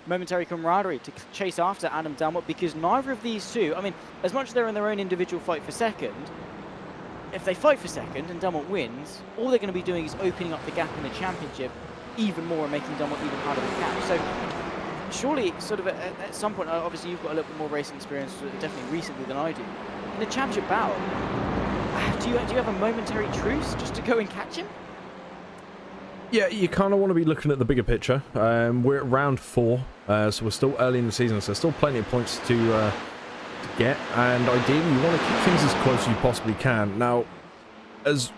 momentary camaraderie to chase after Adam Delmont? Because neither of these two, I mean, as much as they're in their own individual fight for second, if they fight for second and Delmont wins, all they're going to be doing is opening up the gap in the championship even more and making Delmont even harder to catch. So surely, sort of at some point, obviously you've got a little bit more racing experience, definitely recently than I do. In a championship battle, do you have a momentary truce just to go and catch him? Yeah, you kind of want to be looking at the bigger picture. We're at round 4, so we're still early in the season, so there's still plenty of points to get, and ideally you want to keep things as close as you possibly can. Now, it's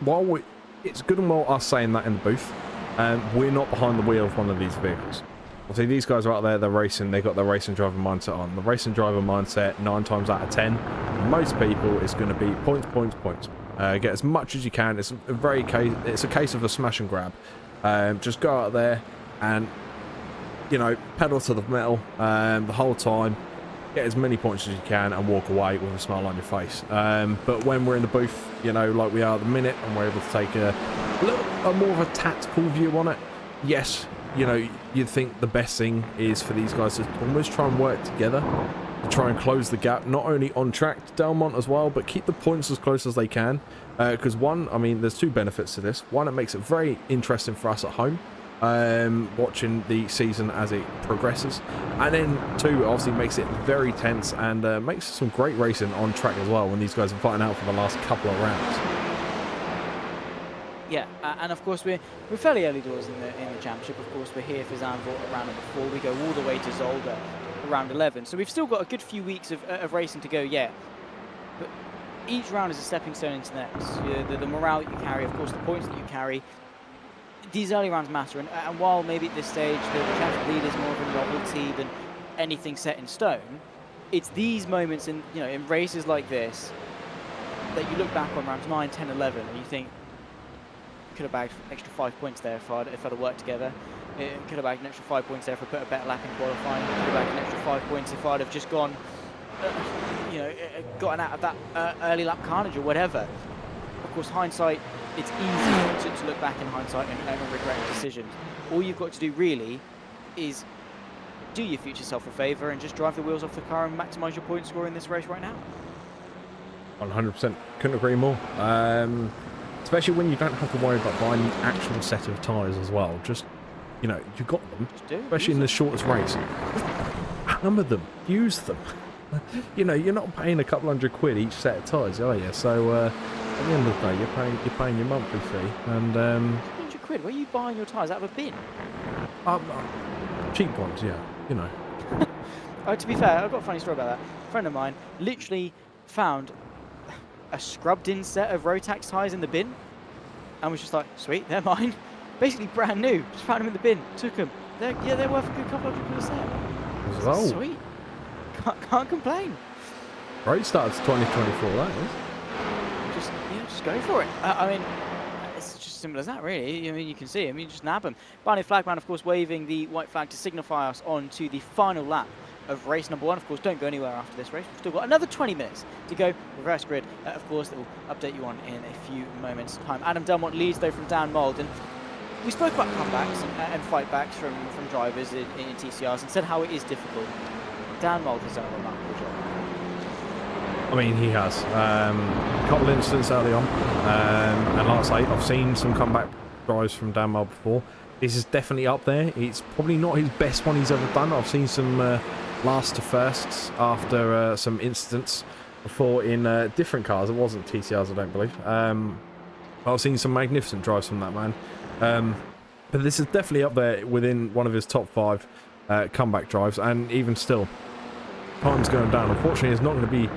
good and well us saying that in the booth, we're not behind the wheel of one of these vehicles. See, these guys are out there, they're racing, they've got their racing driver mindset on. The racing driver mindset, 9 times out of 10, most people, is going to be points, points, points. Get as much as you can. It's a case of a smash and grab. Just go out there and, you know, pedal to the metal the whole time. Get as many points as you can and walk away with a smile on your face. But when we're in the booth, you know, like we are at the minute, and we're able to take a more of a tactical view on it, yes, you know, you'd think the best thing is for these guys to almost try and work together to try and close the gap, not only on track to Delmont as well, but keep the points as close as they can. Because one, I mean, there's 2 benefits to this. One, it makes it very interesting for us at home, watching the season as it progresses, and then 2, obviously makes it very tense and makes some great racing on track as well when these guys are fighting out for the last couple of rounds. Yeah, and of course we're fairly early doors in the championship. Of course, we're here for Zandvoort at round number 4. We go all the way to Zolder at round 11. So we've still got a good few weeks of racing to go yet. But each round is a stepping stone into the next. The morale that you carry, of course, the points that you carry. These early rounds matter, and while maybe at this stage the championship lead is more of a novelty than anything set in stone, it's these moments in races like this that you look back on rounds 9, 10, 11, and you think, could have bagged an extra 5 points there if I'd have worked together. It could have bagged an extra 5 points there if I put a better lap in qualifying. It could have bagged an extra 5 points if I'd have just gone, gotten out of that early lap carnage or whatever. Of course, hindsight, it's easy to look back in hindsight and regret decisions. All you've got to do really is do your future self a favour and just drive the wheels off the car and maximise your point score in this race right now. 100%. Couldn't agree more. Especially when you don't have to worry about buying the actual set of tyres as well. Just, you got them. Especially in the shortest race. Hammer them. Use them. You're not paying a couple £100 each set of tyres, are you? So at the end of the day, you're paying your monthly fee. And £100? Where are you buying your tyres? Out of a bin? Cheap ones, yeah. To be fair, I've got a funny story about that. A friend of mine literally found a scrubbed-in set of Rotax tyres in the bin, and was just like, sweet, they're mine. Basically brand new. Just found them in the bin, took them. They're worth a good couple £100 a set. Oh. Sweet. Can't complain. Great start to 2024, that is. Just go for it. I mean, it's just simple as that, really. I mean, you can see. I mean, you just nab them. Barney Flagman, of course, waving the white flag to signify us on to the final lap of race number 1. Of course, don't go anywhere after this race. We've still got another 20 minutes to go. Reverse grid, of course, that will update you on in a few moments' time. Adam Delmont leads, though, from Dan Mould. And we spoke about comebacks and fightbacks from drivers in TCRs and said how it is difficult. Dan Mould has done a remarkable job. I mean, he has. A couple of incidents early on. And like I say, I've seen some comeback drives from Dan Mould before. This is definitely up there. It's probably not his best one he's ever done. I've seen some last to firsts after some incidents before in different cars. It wasn't TCRs, I don't believe. I've seen some magnificent drives from that man. But this is definitely up there within one of his top 5 comeback drives. And even still, time's going down. Unfortunately, it's not going to be,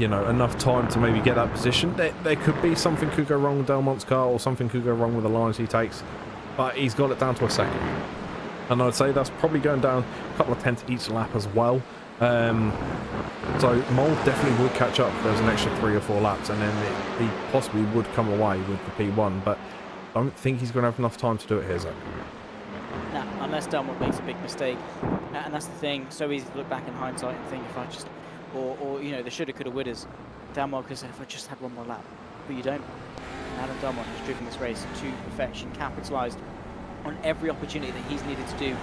you know, enough time to maybe get that position. There could be something could go wrong with Delmont's car, or something could go wrong with the lines he takes. But he's got it down to a second. And I'd say that's probably going down a couple of tenths each lap as well. So Mould definitely would catch up if there was an extra 3 or 4 laps, and then he possibly would come away with the P1. But I don't think he's going to have enough time to do it here, Zach. Nah, unless Delmont makes a big mistake. And that's the thing, so easy to look back in hindsight and think if I just, or you know, the shoulda, coulda, wouldas. Delmont could say if I just had one more lap. But you don't. Adam Delmont has driven this race to perfection, capitalised on every opportunity that he's needed to do.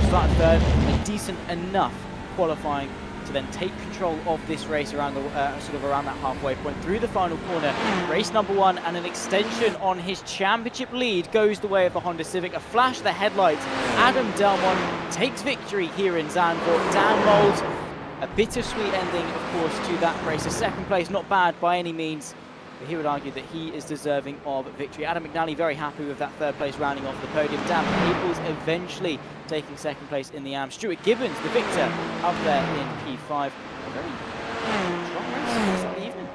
Started third, a decent enough qualifying to then take control of this race around the sort of around that halfway point through the final corner. Race number 1 and an extension on his championship lead goes the way of the Honda Civic. A flash of the headlights. Adam Delmont takes victory here in Zandvoort. Dan Mould, a bittersweet ending, of course, to that race. A second place, not bad by any means. But he would argue that he is deserving of victory. Adam McNally very happy with that 3rd place rounding off the podium. Dan Maples eventually taking 2nd place in the AM. Stuart Gibbons, the victor, up there in P5. A very strong race of the evening.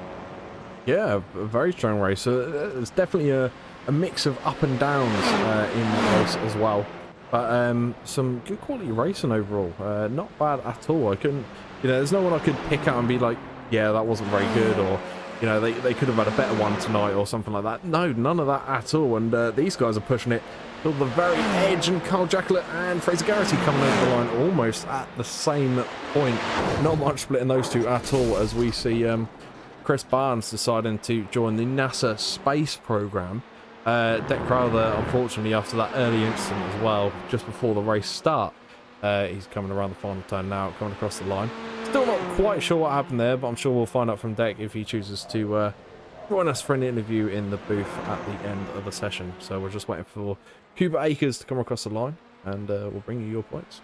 Yeah, a very strong race. There's definitely a mix of up and downs in the race as well. But some good quality racing overall. Not bad at all. I couldn't, you know, there's no one I could pick out and be like, yeah, that wasn't very good, or you know, they could have had a better one tonight or something like that. No, none of that at all. And these guys are pushing it till the very edge. And Carl Jacklett and Fraser Garrity coming over the line almost at the same point. Not much split in those two at all, as we see Chris Barnes deciding to join the NASA space program. Deck Crowther, unfortunately, after that early incident as well, just before the race start, he's coming around the final turn now, coming across the line. Still not quite sure what happened there, but I'm sure we'll find out from Deck if he chooses to join us for an interview in the booth at the end of the session. So we're just waiting for Cooper Akers to come across the line, and we'll bring you your points.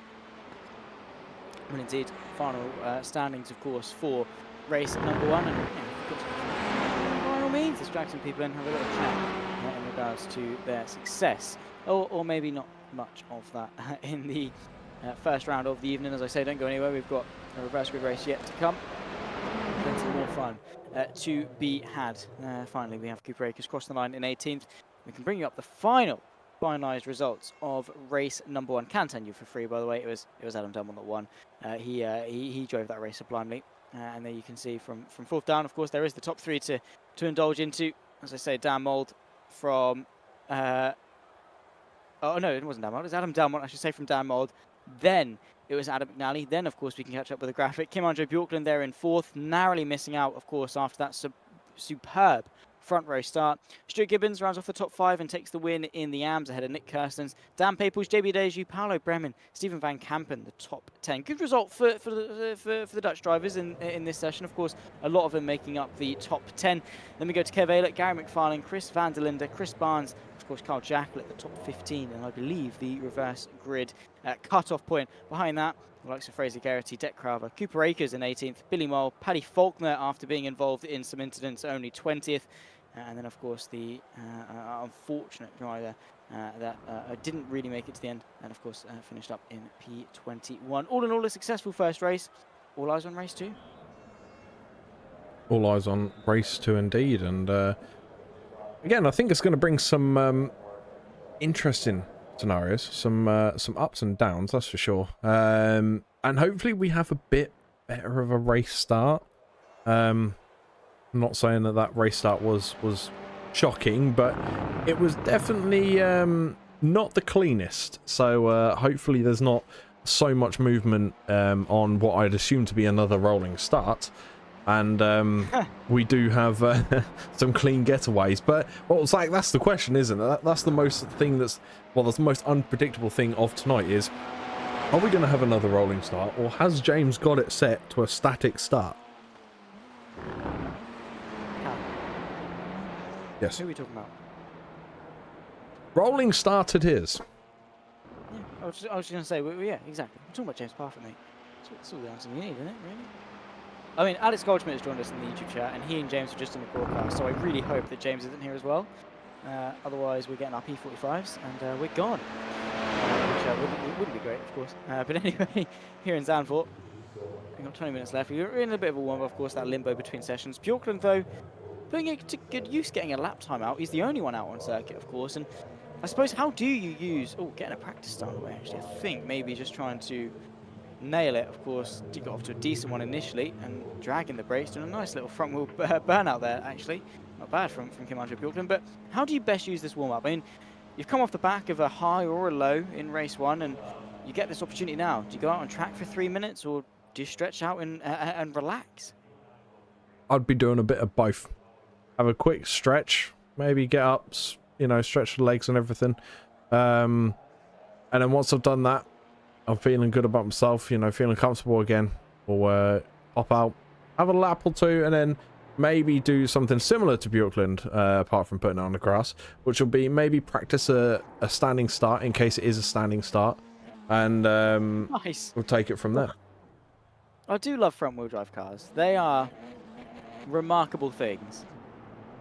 Well, indeed, final standings, of course, for race number 1. And by all means, distracting people and have a little chat in regards to their success, or maybe not much of that in the first round of the evening. As I say, don't go anywhere. We've got a reverse grid race yet to come. Plenty more fun to be had. Finally, we have Cooper Akers cross the line in 18th. We can bring you up the finalised results of race number 1. Can tell you for free, by the way. It was Adam Delmont that won. He drove that race sublimely, and there you can see from 4th down. Of course, there is the top 3 to indulge into. As I say, Dan Mould from. Oh no, it wasn't Dan Mould. It was Adam Delmont, I should say, from Dan Mould. Then it was Adam McNally. Then, of course, we can catch up with the graphic. Kim Andre Bjorklund there in 4th, narrowly missing out, of course, after that superb front row start. Stuart Gibbons rounds off the top 5 and takes the win in the AMS ahead of Nick Kirstens. Dan Paples, JB Deju, Paolo Bremen, Stephen Van Kampen, the top 10. Good result for the Dutch drivers in this session. Of course, a lot of them making up the top 10. Then we go to Kev Aylett, Gary McFarlane, Chris Van der Linde, Chris Barnes, of course, Carl Jacklett, the top 15, and I believe the reverse grid cut-off point. Behind that, the likes of Fraser Garrity, Deck Crowther, Cooper Akers in 18th, Billy Mole, Paddy Faulkner after being involved in some incidents, only 20th. And then, of course, the unfortunate driver that didn't really make it to the end, and of course finished up in P21. All in all, a successful first race. All eyes on race 2. All eyes on race 2 indeed. And again, I think it's going to bring some interesting scenarios, some ups and downs, that's for sure. And hopefully we have a bit better of a race start. I'm not saying that race start was shocking, but it was definitely not the cleanest. So hopefully there's not so much movement on what I'd assume to be another rolling start. and we do have some clean getaways. But well, it's like that's the question, isn't it? That's the most thing that's the most unpredictable thing of tonight is: are we going to have another rolling start, or has James got it set to a static start? Yes. Who are we talking about? Rolling start it is. Yeah, I was just going to say, well, yeah, exactly. I'm talking about James Parfitt, mate. That's all the answer you need, isn't it, really? I mean, Alex Goldschmidt has joined us in the YouTube chat, and he and James are just in the broadcast, so I really hope that James isn't here as well. Otherwise, we're getting our P45s, and we're gone. Which wouldn't be great, of course. But anyway, here in Zandvoort, we've got 20 minutes left. We're in a bit of a warm-up, of course, that limbo between sessions. Bjorklund, though, putting it to good use, getting a lap time out. He's the only one out on circuit, of course, and I suppose, how do you use... Oh, getting a practice start away, actually. I think maybe just trying to nail it, of course. He got off to a decent one initially, and dragging the brakes, doing a nice little front wheel burnout there, actually. Not bad from Kim-Andre Bjorklund, but how do you best use this warm-up? I mean, you've come off the back of a high or a low in race 1, and you get this opportunity now. Do you go out on track for 3 minutes, or do you stretch out and relax? I'd be doing a bit of both. Have a quick stretch, maybe get up, you know, stretch the legs and everything. And then once I've done that, I'm feeling good about myself, you know, feeling comfortable again. We'll pop out, have a lap or two, and then maybe do something similar to Bjorklund, apart from putting it on the grass, which will be maybe practice a standing start in case it is a standing start. And Nice. We'll take it from there. I do love front-wheel drive cars. They are remarkable things.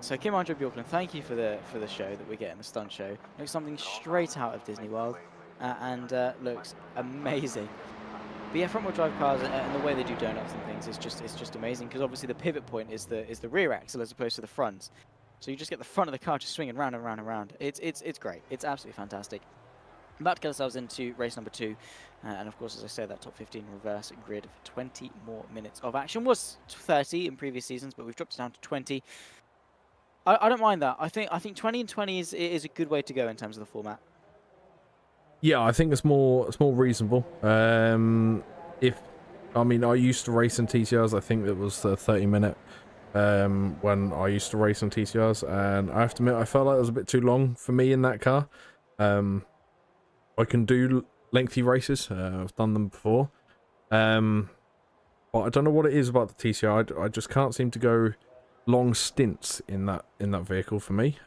So Kim-Andre Bjorklund, thank you for the show that we're getting, the stunt show. Looks something straight out of Disney World, and looks amazing. But yeah, front-wheel drive cars and the way they do donuts and things is just amazing, because obviously the pivot point is the rear axle as opposed to the front. So you just get the front of the car just swinging round and round and round. It's great. It's absolutely fantastic. About to get ourselves into race number 2, and of course, as I said, that top 15 reverse grid for 20 more minutes of action. Was 30 in previous seasons, but we've dropped it down to 20. I don't mind that. I think 20 and 20 is a good way to go in terms of the format. Yeah, I think it's more reasonable. I mean, I used to race in TCRs. I think it was the 30-minute when I used to race in TCRs, and I have to admit, I felt like it was a bit too long for me in that car. I can do lengthy races. I've done them before, but I don't know what it is about the TCR. I just can't seem to go long stints in that vehicle for me.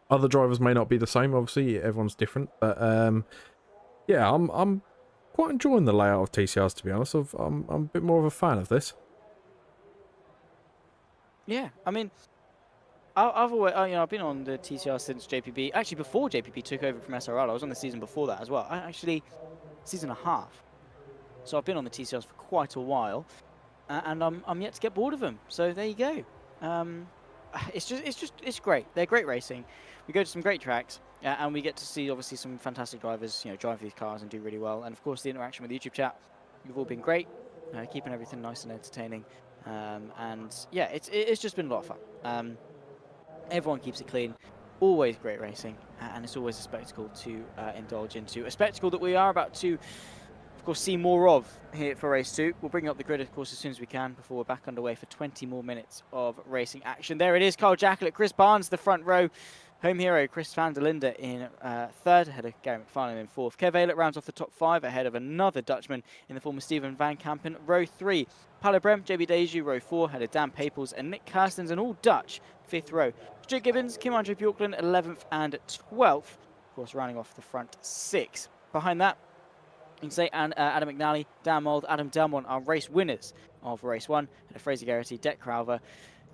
Other drivers may not be the same, obviously everyone's different, but yeah, I'm quite enjoying the layout of TCRs, to be honest. I'm a bit more of a fan of this. Yeah, I mean, I've always, I've been on the TCR since JPB. Actually, before JPB took over from SRL, I was on the season before that as well. Season and a half. So I've been on the TCRs for quite a while, and I'm yet to get bored of them. So there you go. It's great. They're great racing. We go to some great tracks, and we get to see obviously some fantastic drivers, drive these cars and do really well. And of course, the interaction with the YouTube chat, you've all been great, keeping everything nice and entertaining. And yeah, it's just been a lot of fun. Everyone keeps it clean. Always great racing, and it's always a spectacle to indulge into. A spectacle that we are about to, of course, see more of here for race 2. We'll bring up the grid, of course, as soon as we can before we're back underway for 20 more minutes of racing action. There it is, Carl Jacklett, Chris Barnes, the front row. Home hero, Chris van der Linde in 3rd, ahead of Gary McFarlane in 4th. Kev Aylett rounds off the top 5, ahead of another Dutchman in the form of Steven Van Kampen, row 3. Paulo Brem, JB Deju, row 4, ahead of Dan Paples and Nick Kirstens, and all Dutch, 5th row. Stuart Gibbons, Kim-Andre Bjorklund, 11th and 12th. Of course, rounding off the front 6. Behind that, you can say Adam McNally, Dan Mould, Adam Delmont are race winners of race 1, and Fraser Garrity, Deck Crowther.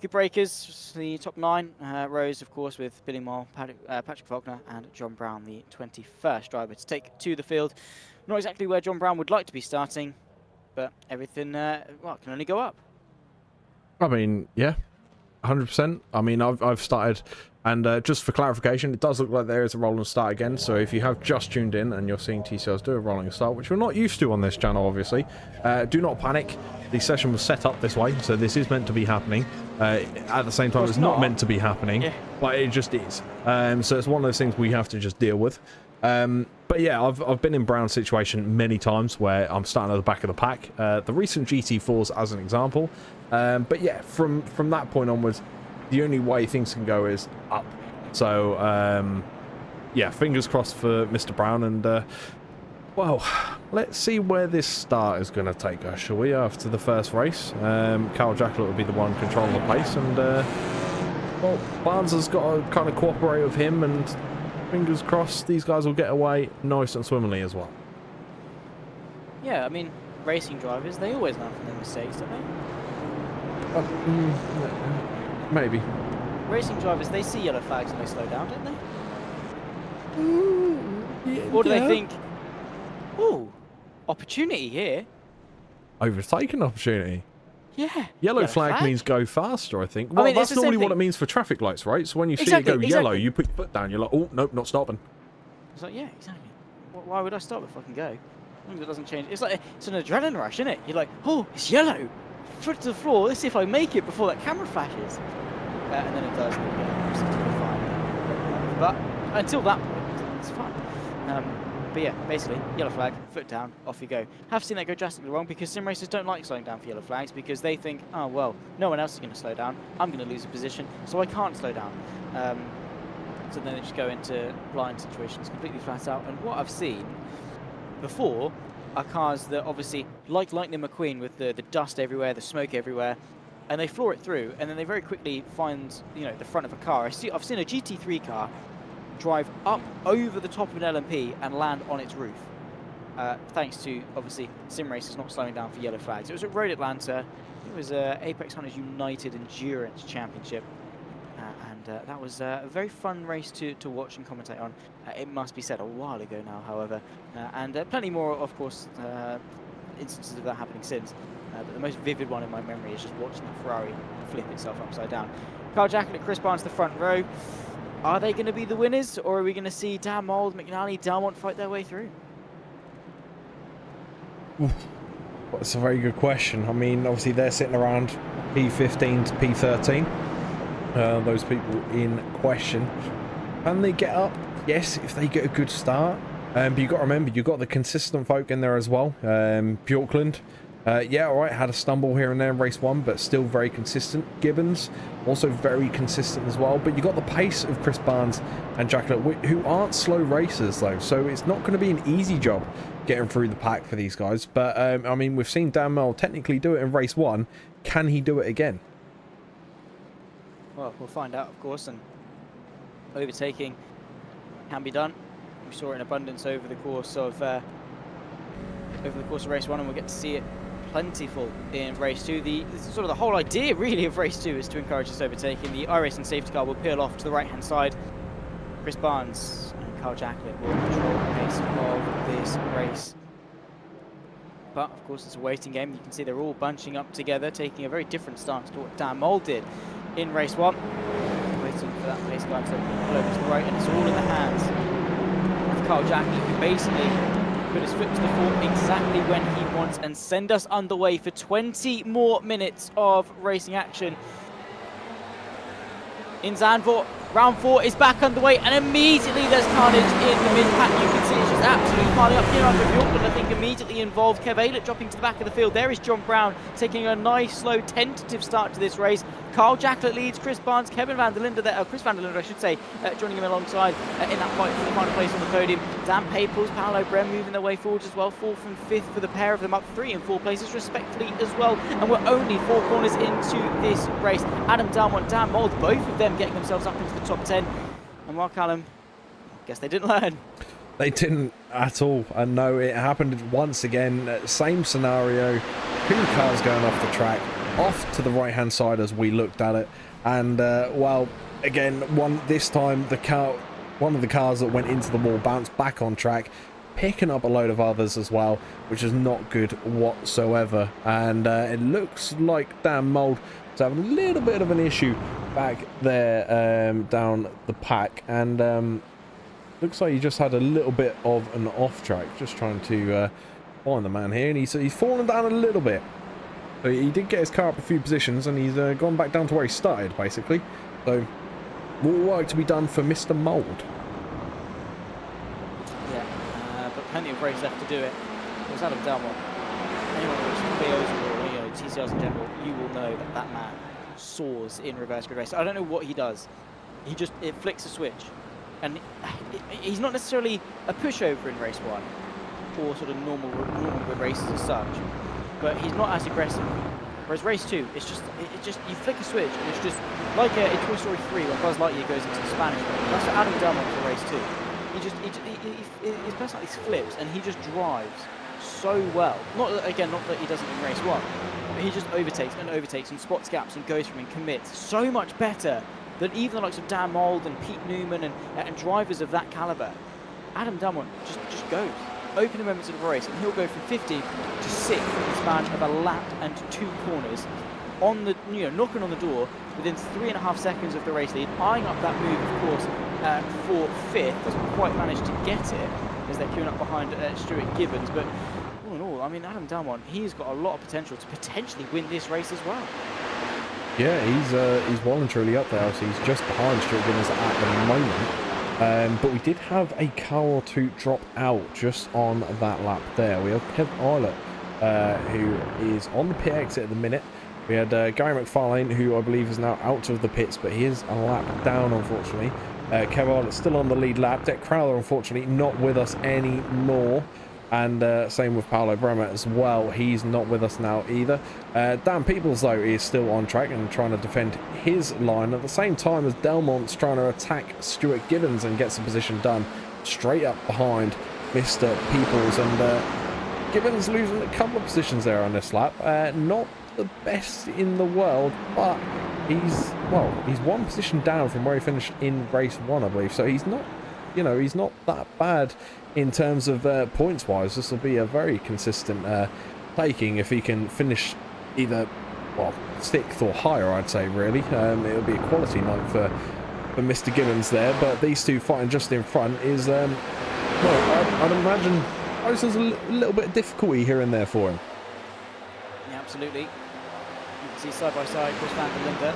Good breakers, the top 9 rows, of course, with Billy Moll, Patrick Faulkner, and John Brown, the 21st driver to take to the field. Not exactly where John Brown would like to be starting, but everything, well, can only go up. I mean, yeah, 100%. I mean, I've started, and just for clarification, it does look like there is a rolling start again. So if you have just tuned in and you're seeing TCRs do a rolling start, which we're not used to on this channel, obviously, do not panic. The session was set up this way, so this is meant to be happening. At the same time, it's not meant to be happening, but it just is. So it's one of those things we have to just deal with. But yeah, I've been in Brown's situation many times where I'm starting at the back of the pack. The recent GT4s as an example. But yeah, from that point onwards, the only way things can go is up. So yeah, fingers crossed for Mr. Brown, and well, let's see where this start is going to take us, shall we, after the first race. Carl Jacklett will be the one controlling the pace, and well, Barnes has got to kind of cooperate with him, and fingers crossed these guys will get away nice and swimmingly as well. Yeah, I mean, racing drivers, they always learn from their mistakes, don't they? Maybe. Racing drivers, they see yellow flags and they slow down, don't they? Or do they think, ooh, opportunity here? Overtaking opportunity. Yeah. Yellow flag means go faster, I think. Well, I mean, that's normally what it means for traffic lights, right? So when you see it go yellow, you put your foot down, you're like, oh, nope, not stopping. It's like, yeah, exactly. Why would I stop if I can go? As long as it doesn't change. It's like, it's an adrenaline rush, isn't it? You're like, oh, it's yellow. Foot to the floor. Let's see if I make it before that camera flashes. And then it does. And then fine. But until that point, it's fine. But yeah, basically, yellow flag, foot down, off you go. Have seen that go drastically wrong because sim racers don't like slowing down for yellow flags because they think, oh, well, no one else is going to slow down. I'm going to lose a position, so I can't slow down. So then they just go into blind situations completely flat out. And what I've seen before are cars that obviously, like Lightning McQueen with the dust everywhere, the smoke everywhere, and they floor it through, and then they very quickly find, you know, the front of a car. I've seen a GT3 car drive up over the top of an LMP and land on its roof, thanks to obviously sim racers not slowing down for yellow flags. It was at Road Atlanta. It was Apex Hunters United Endurance Championship, and that was a very fun race to watch and commentate on. It must be said, a while ago now, however, and plenty more, of course, instances of that happening since. But the most vivid one in my memory is just watching the Ferrari flip itself upside down. Carl Jacklett and Chris Barnes the front row. Are they going to be the winners, or are we going to see Dan Mould, McNally, Delmont fight their way through? That's a very good question. I mean, obviously they're sitting around P15 to P13. Those people in question. Can they get up? Yes, if they get a good start. But you've got to remember, you've got the consistent folk in there as well. Bjorklund. Yeah, all right, had a stumble here and there in race one, but still very consistent. Gibbons, also very consistent as well. But you got the pace of Chris Barnes and Jacklett, who aren't slow racers, though. So it's not going to be an easy job getting through the pack for these guys. But, I mean, we've seen Dan Mel technically do it in race one. Can he do it again? Well, we'll find out, of course. And overtaking can be done. We saw it in abundance over the course of race one, and we'll get to see it plentiful in race two. Sort of the whole idea really of race two is to encourage this overtaking. The iRacing safety car will peel off to the right hand side. Chris Barnes and Carl Jacklett will control the pace of this race. But of course it's a waiting game. You can see they're all bunching up together, taking a very different stance to what Dan Mould did in race one. Waiting for that pace car to pull over to the right, and it's all in the hands of Carl Jacklett, who basically put his foot to the floor exactly when he wants and send us underway for 20 more minutes of racing action. In Zandvoort, round 4 is back underway, and immediately there's carnage in the mid-pack. You can see it's just absolutely piling up here under Bjorklund. I think immediately involved. Kev Aylett dropping to the back of the field. There is John Brown taking a nice, slow, tentative start to this race. Carl Jacklett leads Chris Barnes, Kevin van der Linde there, Chris van der Linde I should say, joining him alongside in that fight for the final place on the podium. Dan Paples, Paolo Brem moving their way forward as well, 4th and 5th for the pair of them, up 3 and 4 places respectively as well. And we're only 4 corners into this race. Adam Delmont, Dan Mould, both of them getting themselves up into the top 10. And Mark Allen, I guess they didn't learn. They didn't at all. And no, it happened once again. Same scenario. 2 cars going off the track, off to the right hand side as we looked at it. And well, again, this time one of the cars that went into the wall bounced back on track, picking up a load of others as well, which is not good whatsoever. And it looks like Dan Mould is having a little bit of an issue back there down the pack, and looks like he just had a little bit of an off track. Just trying to find the man here, and he's fallen down a little bit. So he did get his car up a few positions, and he's gone back down to where he started basically. So more work to be done for Mr. Mould. plenty of race left to do it. It was Adam Delmont. Anyone who watches VOs or TCRs in general, you will know that that man soars in reverse grid race. I don't know what he does. It flicks a switch. And he's not necessarily a pushover in race 1 or sort of normal grid races as such, but he's not as aggressive. Whereas race 2, it's just you flick a switch and it's just like in Toy Story 3 when Buzz Lightyear goes into the Spanish mode. That's what Adam Delmont for race 2. His personality flips and he just drives so well. Not that he doesn't in race 1, but he just overtakes and spots gaps and goes from and commits so much better than even the likes of Dan Mould and Pete Newman and drivers of that caliber. Adam Delmont just goes. Opening moments of the race, and he'll go from 15th to 6th in the span of a lap and 2 corners, on the knocking on the door within 3.5 seconds of the race lead, eyeing up that move, of course, for 5th. Doesn't quite manage to get it as they're queuing up behind Stuart Gibbons, but all in all, I mean, Adam Delmont, he's got a lot of potential to potentially win this race as well. Yeah, he's well and truly up there. So he's just behind Stuart Gibbons at the moment. But we did have a car or two drop out just on that lap there. We have Kev Eilert, who is on the pit exit at the minute. We had Gary McFarlane, who I believe is now out of the pits, but he is a lap down, unfortunately. Kev Eilert still on the lead lap. Dick Crowler, unfortunately, not with us anymore. And same with Paolo Bremer as well. He's not with us now either. Dan Peoples, though, is still on track and trying to defend his line at the same time as Delmont's trying to attack Stuart Gibbons and gets the position done straight up behind Mr. Peoples. And Gibbons losing a couple of positions there on this lap. Not the best in the world, but he's one position down from where he finished in race 1, I believe. So he's not, he's not that bad in terms of points wise. This will be a very consistent taking if he can finish either 6th or higher, I'd say. Really, it'll be a quality night for Mr. Gibbons there. But these two fighting just in front is I'd imagine there's a little bit of difficulty here and there for him. Yeah, absolutely. You can see side by side Chris van der Linde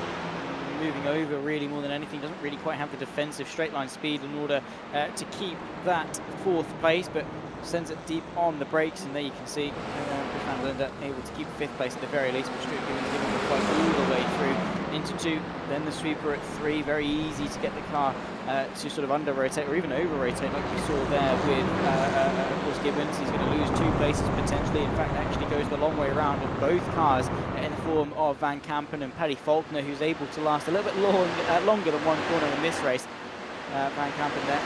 moving over really more than anything. Doesn't really quite have the defensive straight line speed in order to keep that 4th place, but sends it deep on the brakes, and there you can see Chris van der Linde able to keep 5th place at the very least, but Stuart Gibbons giving the fight all the way through into 2, then the sweeper at 3. Very easy to get the car to sort of under rotate or even over rotate, like you saw there with of course Gibbons. He's going to lose 2 places potentially. In fact, actually goes the long way around of both cars in the form of Van Kampen and Paddy Faulkner, who's able to last a little bit longer than one corner in this race. Van Kampen there,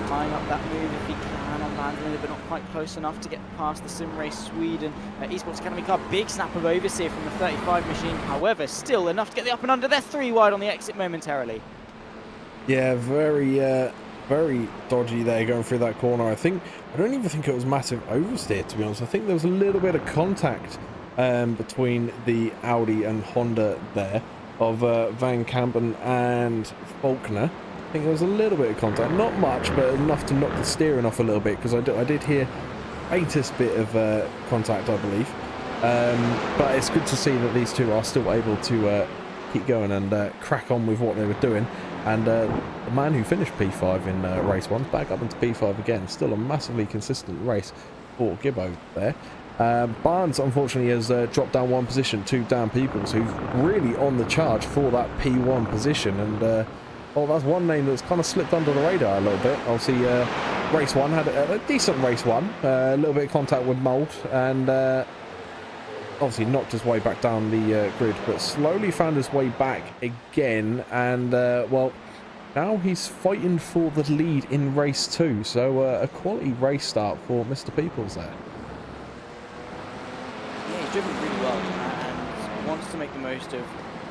tying up that move if he can on Van der Linde, but not quite close enough to get past the Sim Race Sweden Esports Academy car. Big snap of oversteer from the 35 machine, however, still enough to get the up and under. They're 3 wide on the exit momentarily. Yeah, very dodgy there going through that corner. I don't even think it was massive oversteer, to be honest. I think there was a little bit of contact between the Audi and Honda there of Van Kampen and Faulkner. I think there was a little bit of contact, not much, but enough to knock the steering off a little bit, because I did hear faintest bit of contact, I believe. But it's good to see that these two are still able to keep going and crack on with what they were doing. And the man who finished P5 in race 1 back up into P5 again. Still a massively consistent race for Gibbo there. Barnes, unfortunately, has dropped down 1 position to Dan Peoples, who's really on the charge for that P1 position. And that's one name that's kind of slipped under the radar a little bit. Obviously, race 1 had a decent race 1, a little bit of contact with Mould, and obviously knocked his way back down the grid, but slowly found his way back again. And now he's fighting for the lead in race 2. So a quality race start for Mr. Peoples there. Yeah, he's driven really well and wants to make the most of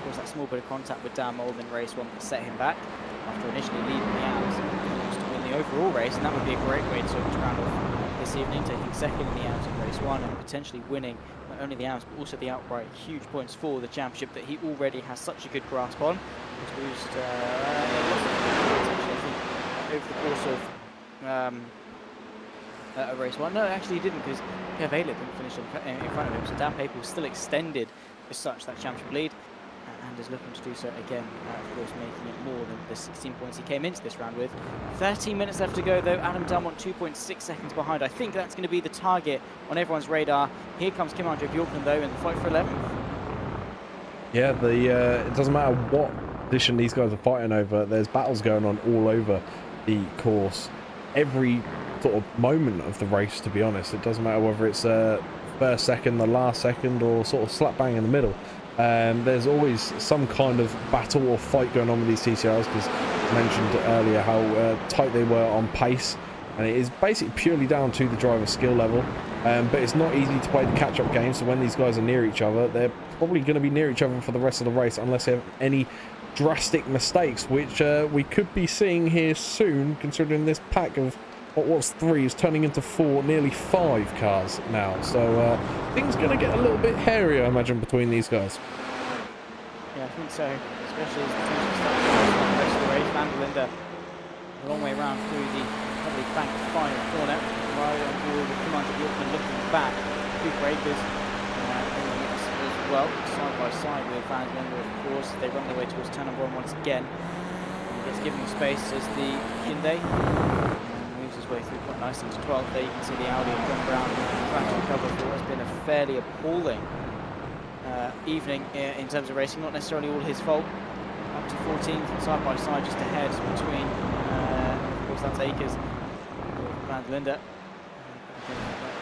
course that small bit of contact with Dan Mould in race 1 that set him back after initially leading the Alps. He wants to win the overall race, and that would be a great way to round off this evening, taking 2nd in the Alps in race 1 and potentially winning not only the Alps but also the outright. Huge points for the championship that he already has such a good grasp on. He's lost over the course of race 1. No, actually he didn't, because Kev Eilert didn't finish in front of him, so Dan Pape was still extended as such that championship lead. And is looking to do so again, of course making it more than the 16 points he came into this round with. 13 minutes left to go though, Adam Delmont 2.6 seconds behind. I think that's going to be the target on everyone's radar. Here comes Kim-Andre Bjorklund though in the fight for 11th. Yeah, it doesn't matter what position these guys are fighting over, there's battles going on all over the course. Every sort of moment of the race, to be honest. It doesn't matter whether it's first second, the last second, or sort of slap bang in the middle. There's always some kind of battle or fight going on with these TCRs, because I mentioned earlier how tight they were on pace, and it is basically purely down to the driver's skill level. But it's not easy to play the catch-up game, so when these guys are near each other, they're probably going to be near each other for the rest of the race unless they have any drastic mistakes, which we could be seeing here soon, considering this pack of what was 3 is turning into 4, nearly 5 cars now. So things going to get a little bit hairy, I imagine, between these guys. Yeah, I think so, especially as the tension starts to the rest of the race. Van der Linde a long way round through the heavily banked final corner. Right on board with Kim-Andre Bjorklund looking back. Cooper Akers as well, side by side with Van der Linde, of course. They run their way towards Tannenbaum once again. He gets given space as the Hyundai moves his way through quite nicely to 12th. There you can see the Audi and John Brown trying to recover for what has been a fairly appalling evening in terms of racing. Not necessarily all his fault. Up to 14th, side by side, just ahead between, of course, that's Akers, Van der Linde.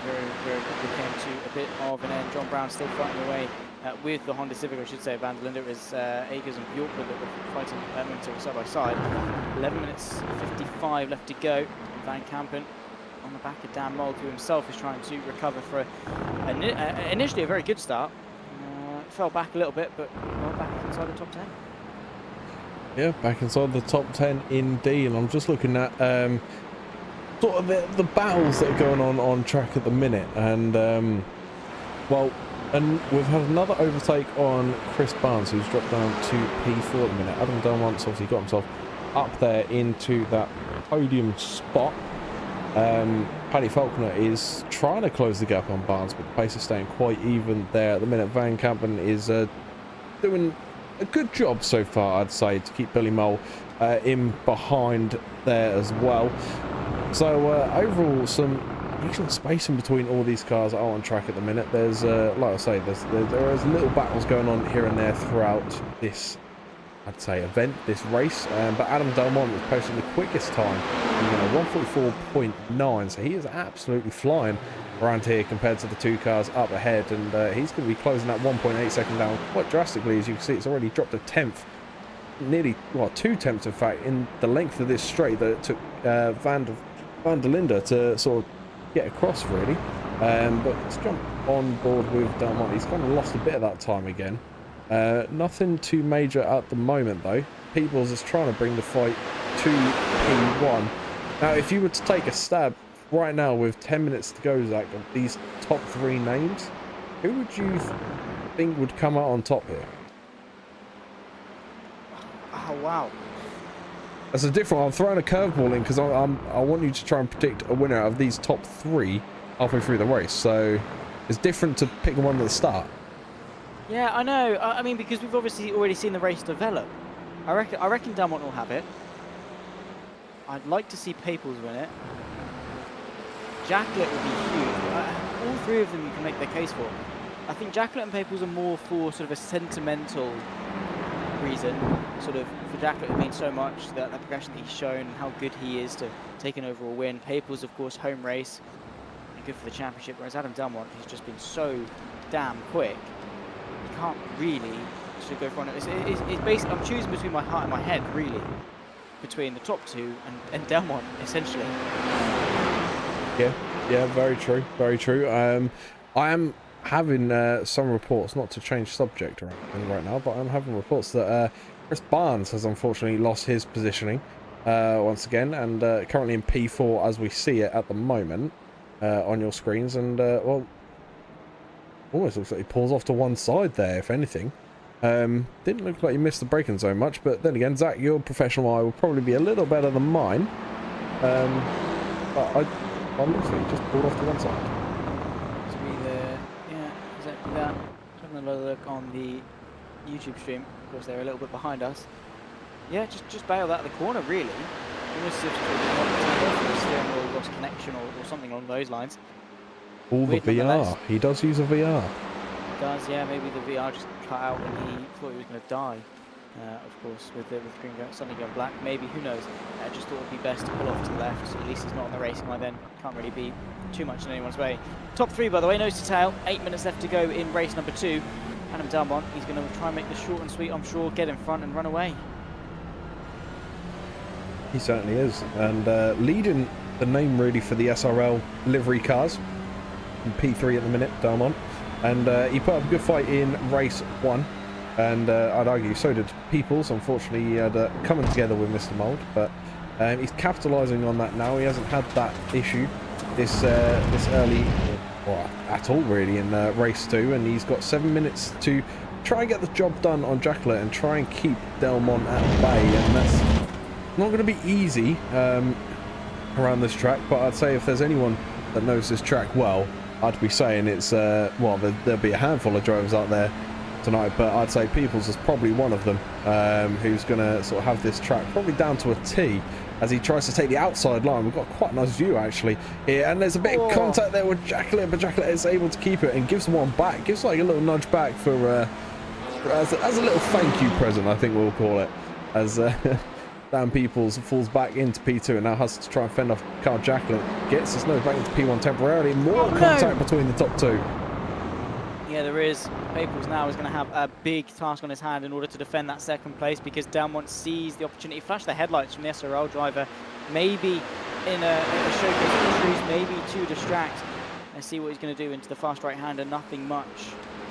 Very quickly came to a bit of an end. John Brown still fighting away with the Honda Civic, I should say. Van der Linde is Akers and Bjorklund that were fighting momentarily side by side. 11 minutes 55 left to go. Van Kampen on the back of Dan Mold, who himself is trying to recover for initially a very good start. Fell back a little bit, but well, back inside the top 10. Yeah, back inside the top 10 indeed. And I'm just looking at sort of the battles that are going on track at the minute. And, well, and we've had another overtake on Chris Barnes, who's dropped down to P4 at the minute. Adam Delmont's obviously got himself up there into that podium spot. Paddy Faulkner is trying to close the gap on Barnes, but the pace is staying quite even there at the minute. Van Kampen is doing a good job so far, I'd say, to keep Billy Mole in behind there as well. So overall, some decent space in between all these cars that are on track at the minute. There's, like I say, there is little battles going on here and there throughout this, I'd say, event, this race. But Adam Delmont is posting the quickest time, 1:44.9. So he is absolutely flying around here compared to the 2 cars up ahead, and he's going to be closing that 1.8 second down quite drastically. As you can see, it's already dropped a 10th, nearly, well, 2 tenths in fact, in the length of this straight that it took Van der Linde to sort of get across, really. But let's jump on board with Delmont. He's kind of lost a bit of that time again. Nothing too major at the moment though. Peoples is trying to bring the fight to P1. Now, if you were to take a stab right now with 10 minutes to go, Zach, of these top 3 names, who would you think would come out on top here? Oh, wow. That's a different one. I'm throwing a curveball in because I want you to try and predict a winner of these top 3 halfway through the race. So it's different to picking one at the start. Yeah, I know. I mean, because we've obviously already seen the race develop. I reckon Delmont will have it. I'd like to see Paples win it. Jacqueline would be huge. All 3 of them you can make their case for. I think Jacqueline and Paples are more for sort of a sentimental reason. Sort of for Jacqueline it means so much, that the progression that he's shown, how good he is to take an overall win. Paples, of course, home race, and good for the championship. Whereas Adam Delmont, he's just been so damn quick. You can't really sort of go for it. It's basically, I'm choosing between my heart and my head, really, between the top 2 and Delmont, essentially. Yeah, very true, very true. I am having some reports, not to change subject or anything right now, but I'm having reports that Chris Barnes has unfortunately lost his positioning once again, and currently in P4 as we see it at the moment on your screens, and well, almost looks like he pulls off to one side there, if anything. Didn't look like he missed the braking zone much, but then again, Zach, your professional eye will probably be a little better than mine. But I looks like he just pulled off to one side. Yeah, exactly that. Just having a look on the YouTube stream. Of course, they're a little bit behind us. Yeah, just bailed out of the corner, really. Almost as if the steering wheel lost connection or something along those lines. All the Weird VR. nonetheless. He does use a VR. Does, yeah, maybe the VR just cut out and he thought he was going to die. Of course, with green suddenly going black. Maybe, who knows? I just thought it would be best to pull off to the left, so at least he's not on the racing line then. Can't really be too much in anyone's way. Top 3, by the way, nose to tail. 8 minutes left to go in race number 2. Adam Delmont, he's going to try and make this short and sweet, I'm sure, get in front and run away. He certainly is. And leading the name really for the SRL livery cars. In P3 at the minute, Delmont. And he put up a good fight in race 1. And I'd argue so did Peoples. Unfortunately, he had coming together with Mr. Mould. But he's capitalising on that now. He hasn't had that issue this early, or at all really, in race 2. And he's got 7 minutes to try and get the job done on Jacqueline and try and keep Delmont at bay. And that's not going to be easy around this track. But I'd say if there's anyone that knows this track well, I'd be saying it's, well, there'll be a handful of drivers out there tonight, but I'd say Peoples is probably one of them who's going to sort of have this track probably down to a T as he tries to take the outside line. We've got quite a nice view actually here, and there's a bit of contact there with Jacqueline, but Jacqueline is able to keep it and gives one back, gives like a little nudge back for as a little thank you present, I think we'll call it, as Dan Peoples falls back into P2 and now has to try and fend off Carl Jacqueline. Gets his nose back into P1 temporarily. More contact between the top 2. Yeah, there is. Peoples now is going to have a big task on his hand in order to defend that second place, because Delmont sees the opportunity, flash the headlights from the SRL driver, maybe in a showcase of cruise, maybe to distract and see what he's going to do into the fast right hander. Nothing much.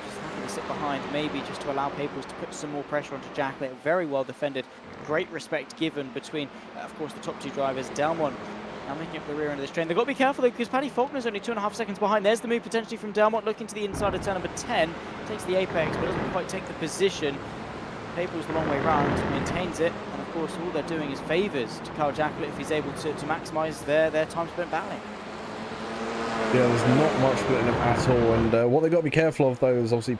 Just happy to sit behind, maybe just to allow Peoples to put some more pressure onto Jacqueline. Very well defended. Great respect given between, of course, the top 2 drivers. Delmont now making up the rear end of this train. They've got to be careful though, because Paddy Faulkner's only 2.5 seconds behind. There's the move potentially from Delmont, looking to the inside of turn number 10. Takes the apex, but doesn't quite take the position. Peoples the long way round, maintains it, and of course all they're doing is favours to Carl Jacqueline if he's able to maximise their time spent battling. Yeah, there's not much splitting them at all, and what they've got to be careful of though is obviously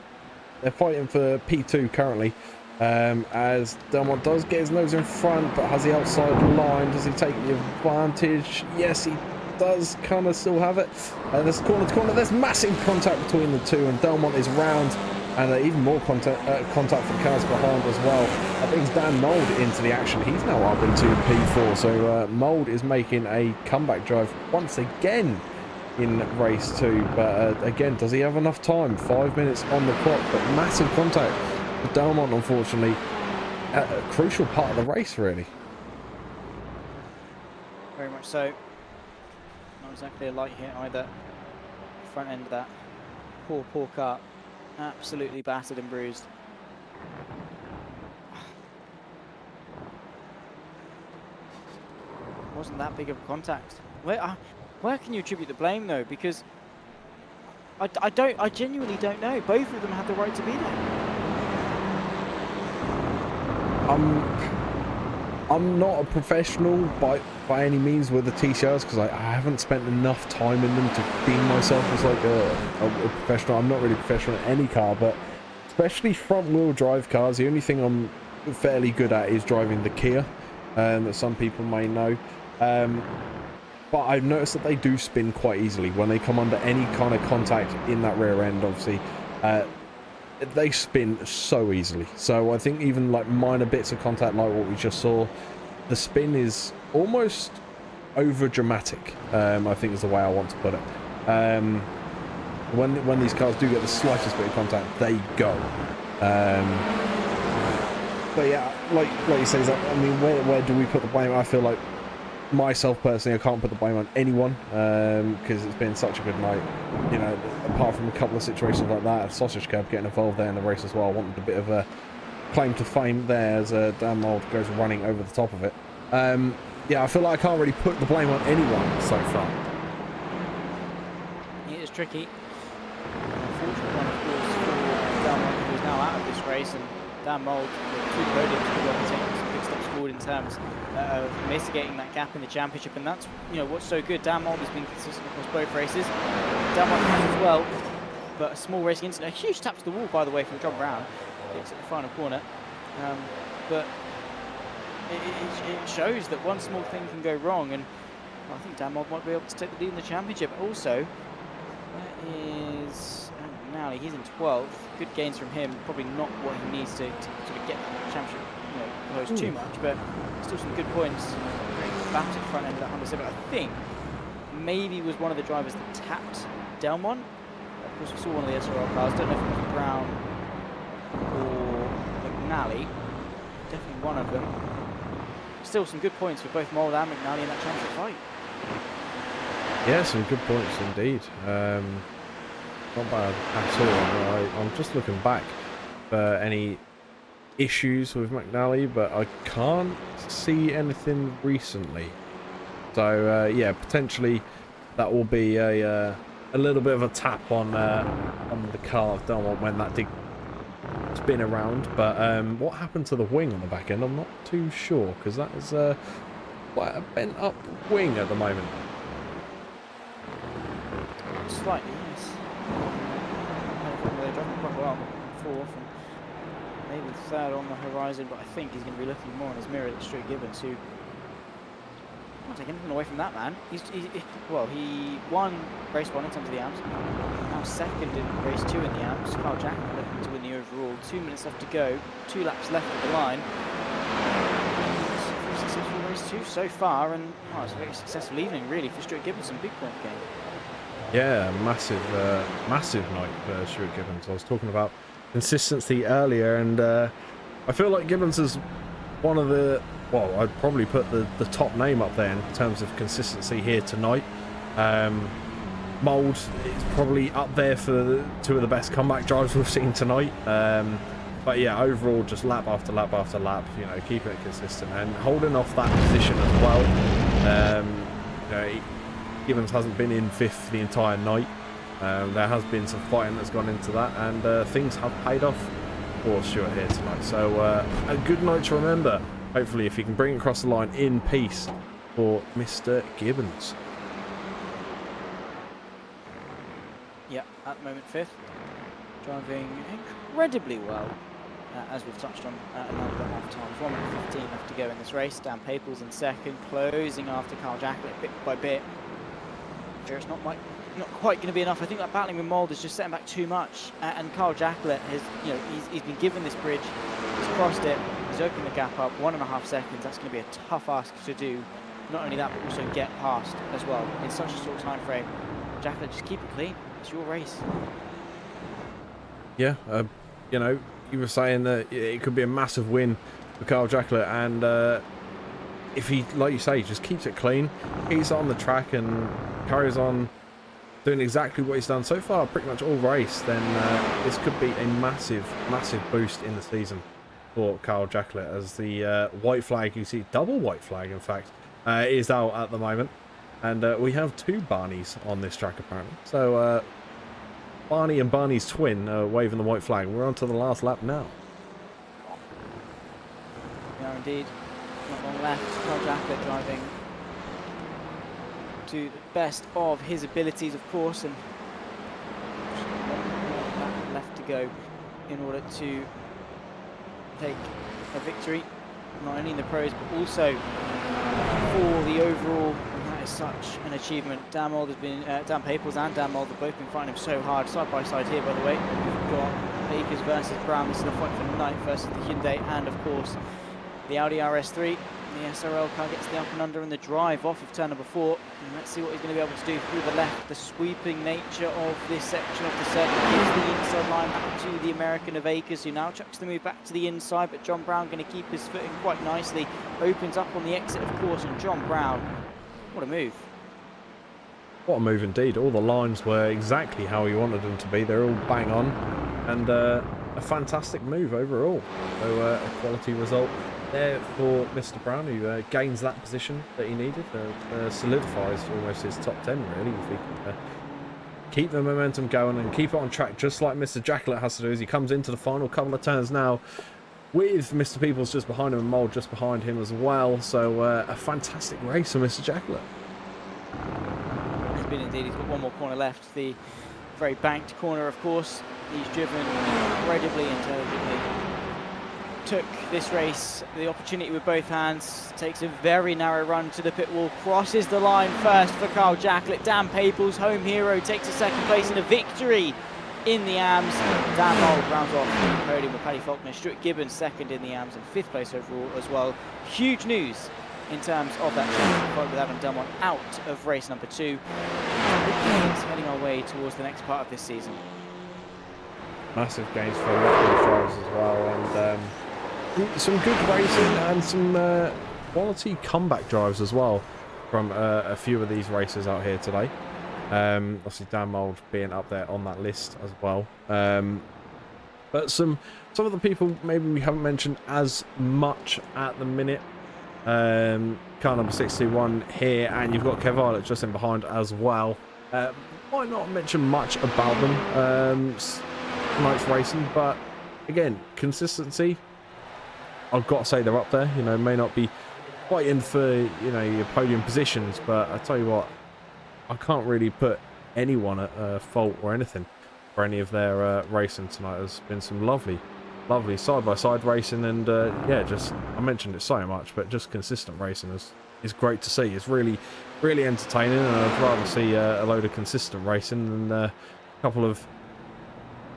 they're fighting for P2 currently. As Delmont does get his nose in front, but has the outside line. Does he take the advantage? Yes, he does kind of still have it. There's corner to corner. There's massive contact between the 2, and Delmont is round, and even more contact from cars behind as well. That brings Dan Mould into the action. He's now up into P4, so Mould is making a comeback drive once again in race 2. But again, does he have enough time? 5 minutes on the clock, but massive contact. Delmont, unfortunately, a crucial part of the race, really. Very much so. Not exactly a light hit either. Front end of that poor car. Absolutely battered and bruised. Wasn't that big of a contact. Where can you attribute the blame though? Because I genuinely don't know. Both of them had the right to be there. I'm not a professional by any means with the TCRs, because I haven't spent enough time in them to deem myself as like a professional. I'm not really professional in any car, but especially front wheel drive cars, the only thing I'm fairly good at is driving the Kia, that some people may know. But I've noticed that they do spin quite easily when they come under any kind of contact in that rear end, obviously. They spin so easily. So I think even like minor bits of contact like what we just saw, the spin is almost over dramatic, I think is the way I want to put it. When these cars do get the slightest bit of contact, they go. But yeah, like you say, I mean, where do we put the blame? I feel like myself personally, I can't put the blame on anyone, because it's been such a good night. You know, apart from a couple of situations like that, a sausage curb getting involved there in the race as well. I wanted a bit of a claim to fame there as Dan Mould goes running over the top of it. Yeah, I feel like I can't really put the blame on anyone so far. It is tricky. Unfortunate one, of course, for Dan Mould, who is now out of this race, and Dan Mould with 2 podiums could well be taking some good steps forward in terms of mitigating that gap in the championship, and that's, you know, what's so good. Dan Mould has been consistent across both races. Dan Mould has as well, but a small racing incident, a huge tap to the wall, by the way, from John Brown. kicks at the final corner. But it shows that one small thing can go wrong, and I think Danmold might be able to take the lead in the championship. Also, that is Magny. He's in 12th. Good gains from him. Probably not what he needs to sort of get that championship, close too much, but still some good points. Back at the front end of that Honda Civic. I think maybe was one of the drivers that tapped Delmont. Of course, we saw one of the SRL cars. Don't know if it was Brown or McNally. Definitely one of them. Still some good points for both Mold and McNally in that championship fight. Yeah, some good points indeed. Not bad at all. I'm just looking back for any issues with McNally, but I can't see anything recently. So yeah, potentially that will be a little bit of a tap on the car of Delmont when that did spin around. But what happened to the wing on the back end, I'm not too sure, because that is quite a bent up wing at the moment. Slightly, yes. They're driving quite well, 4th and maybe 3rd on the horizon, but I think he's going to be looking more on his mirror at Stuart Gibbons, who can't take anything away from that man. He won race 1 in terms of the Alps, now 2nd in race 2 in the Alps. Carl Jackman looking to win the overall. 2 minutes left to go, 2 laps left of the line. Successful race 2 so far, and it's a very successful evening really for Stuart Gibbons. Some big point game. Yeah, massive night for Stuart Gibbons. I was talking about consistency earlier, and I feel like Gibbons is one of the, well, I'd probably put the top name up there in terms of consistency here tonight. Mould is probably up there for the 2 of the best comeback drives we've seen tonight. But yeah, overall, just lap after lap after lap, keeping it consistent and holding off that position as well. Gibbons hasn't been in 5th the entire night. There has been some fighting that's gone into that, and things have paid off for Stuart here tonight. So a good night to remember. Hopefully, if he can bring it across the line in peace for Mr. Gibbons. Yeah, at the moment 5th. Driving incredibly well, as we've touched on a number of half times. 1 minute 15 left to go in this race. Dan Paples in 2nd, closing after Carl Jacklet bit by bit. It's not quite going to be enough. I think that battling with Mould is just setting back too much. And Carl Jacklet has, he's been given this bridge. He's crossed it. He's opened the gap up 1.5 seconds. That's going to be a tough ask to do. Not only that, but also get past as well in such a short time frame. Jacklet, just keep it clean. It's your race. Yeah, you were saying that it could be a massive win for Carl Jacklet, and if he, like you say, just keeps it clean, keeps it on the track and carries on doing exactly what he's done so far pretty much all race, then this could be a massive boost in the season for Carl Jacklet, as the white flag, you see double white flag in fact, is out at the moment, and we have 2 Barneys on this track apparently. So Barney and Barney's twin waving the white flag. We're on to the last lap now. Yeah, indeed. Not long left. Carl Jacklet driving to the best of his abilities, of course, and left to go in order to take a victory, not only in the pros but also for the overall. And that is such an achievement. Dan Mould has been, Dan Paples and Dan Mould have both been fighting him so hard, side by side here, by the way. We've got Akers versus Brown. This is the fight for the night versus the Hyundai, and of course the Audi RS3. The SRL car gets the up and under and the drive off of turn number 4. And let's see what he's going to be able to do through the left. The sweeping nature of this section of the circuit gives the inside line back to the American of Akers, who now chucks the move back to the inside. But John Brown going to keep his footing quite nicely. Opens up on the exit, of course, and John Brown, what a move. What a move indeed. All the lines were exactly how he wanted them to be. They're all bang on. And a fantastic move overall. So a quality result there for Mr. Brown, who gains that position that he needed, solidifies almost his top 10 really, if he can keep the momentum going and keep it on track, just like Mr. Jacklet has to do as he comes into the final couple of turns now, with Mr. Peoples just behind him and Mould just behind him as well. So a fantastic race for Mr. Jacklet. It's been indeed. He's got one more corner left. The very banked corner, of course. He's driven incredibly intelligently. Took this race, the opportunity with both hands, takes a very narrow run to the pit wall, crosses the line first for Carl Jacklett. Dan Paples, home hero, takes a second place in a victory in the AMS. Dan Mould rounds off the podium with Paddy Faulkner. Stuart Gibbons second in the AMS and 5th place overall as well. Huge news in terms of that championship fight with Adam Delmont out of race number 2. Heading our way towards the next part of this season. Massive gains for a lot of these drivers as well, and some good racing and some quality comeback drives as well from a few of these races out here today. Obviously Dan Mould being up there on that list as well. But some of the people maybe we haven't mentioned as much at the minute. Car number 61 here, and you've got Kev Arlett just in behind as well. Might not mention much about them tonight's racing, but again, consistency, I've got to say they're up there. You know, may not be fighting for, you know, your podium positions, but I tell you what, I can't really put anyone at fault or anything for any of their racing tonight. There's been some lovely side-by-side racing, and yeah, just, I mentioned it so much, but just consistent racing is great to see. It's really entertaining, and I'd rather see a load of consistent racing than a couple of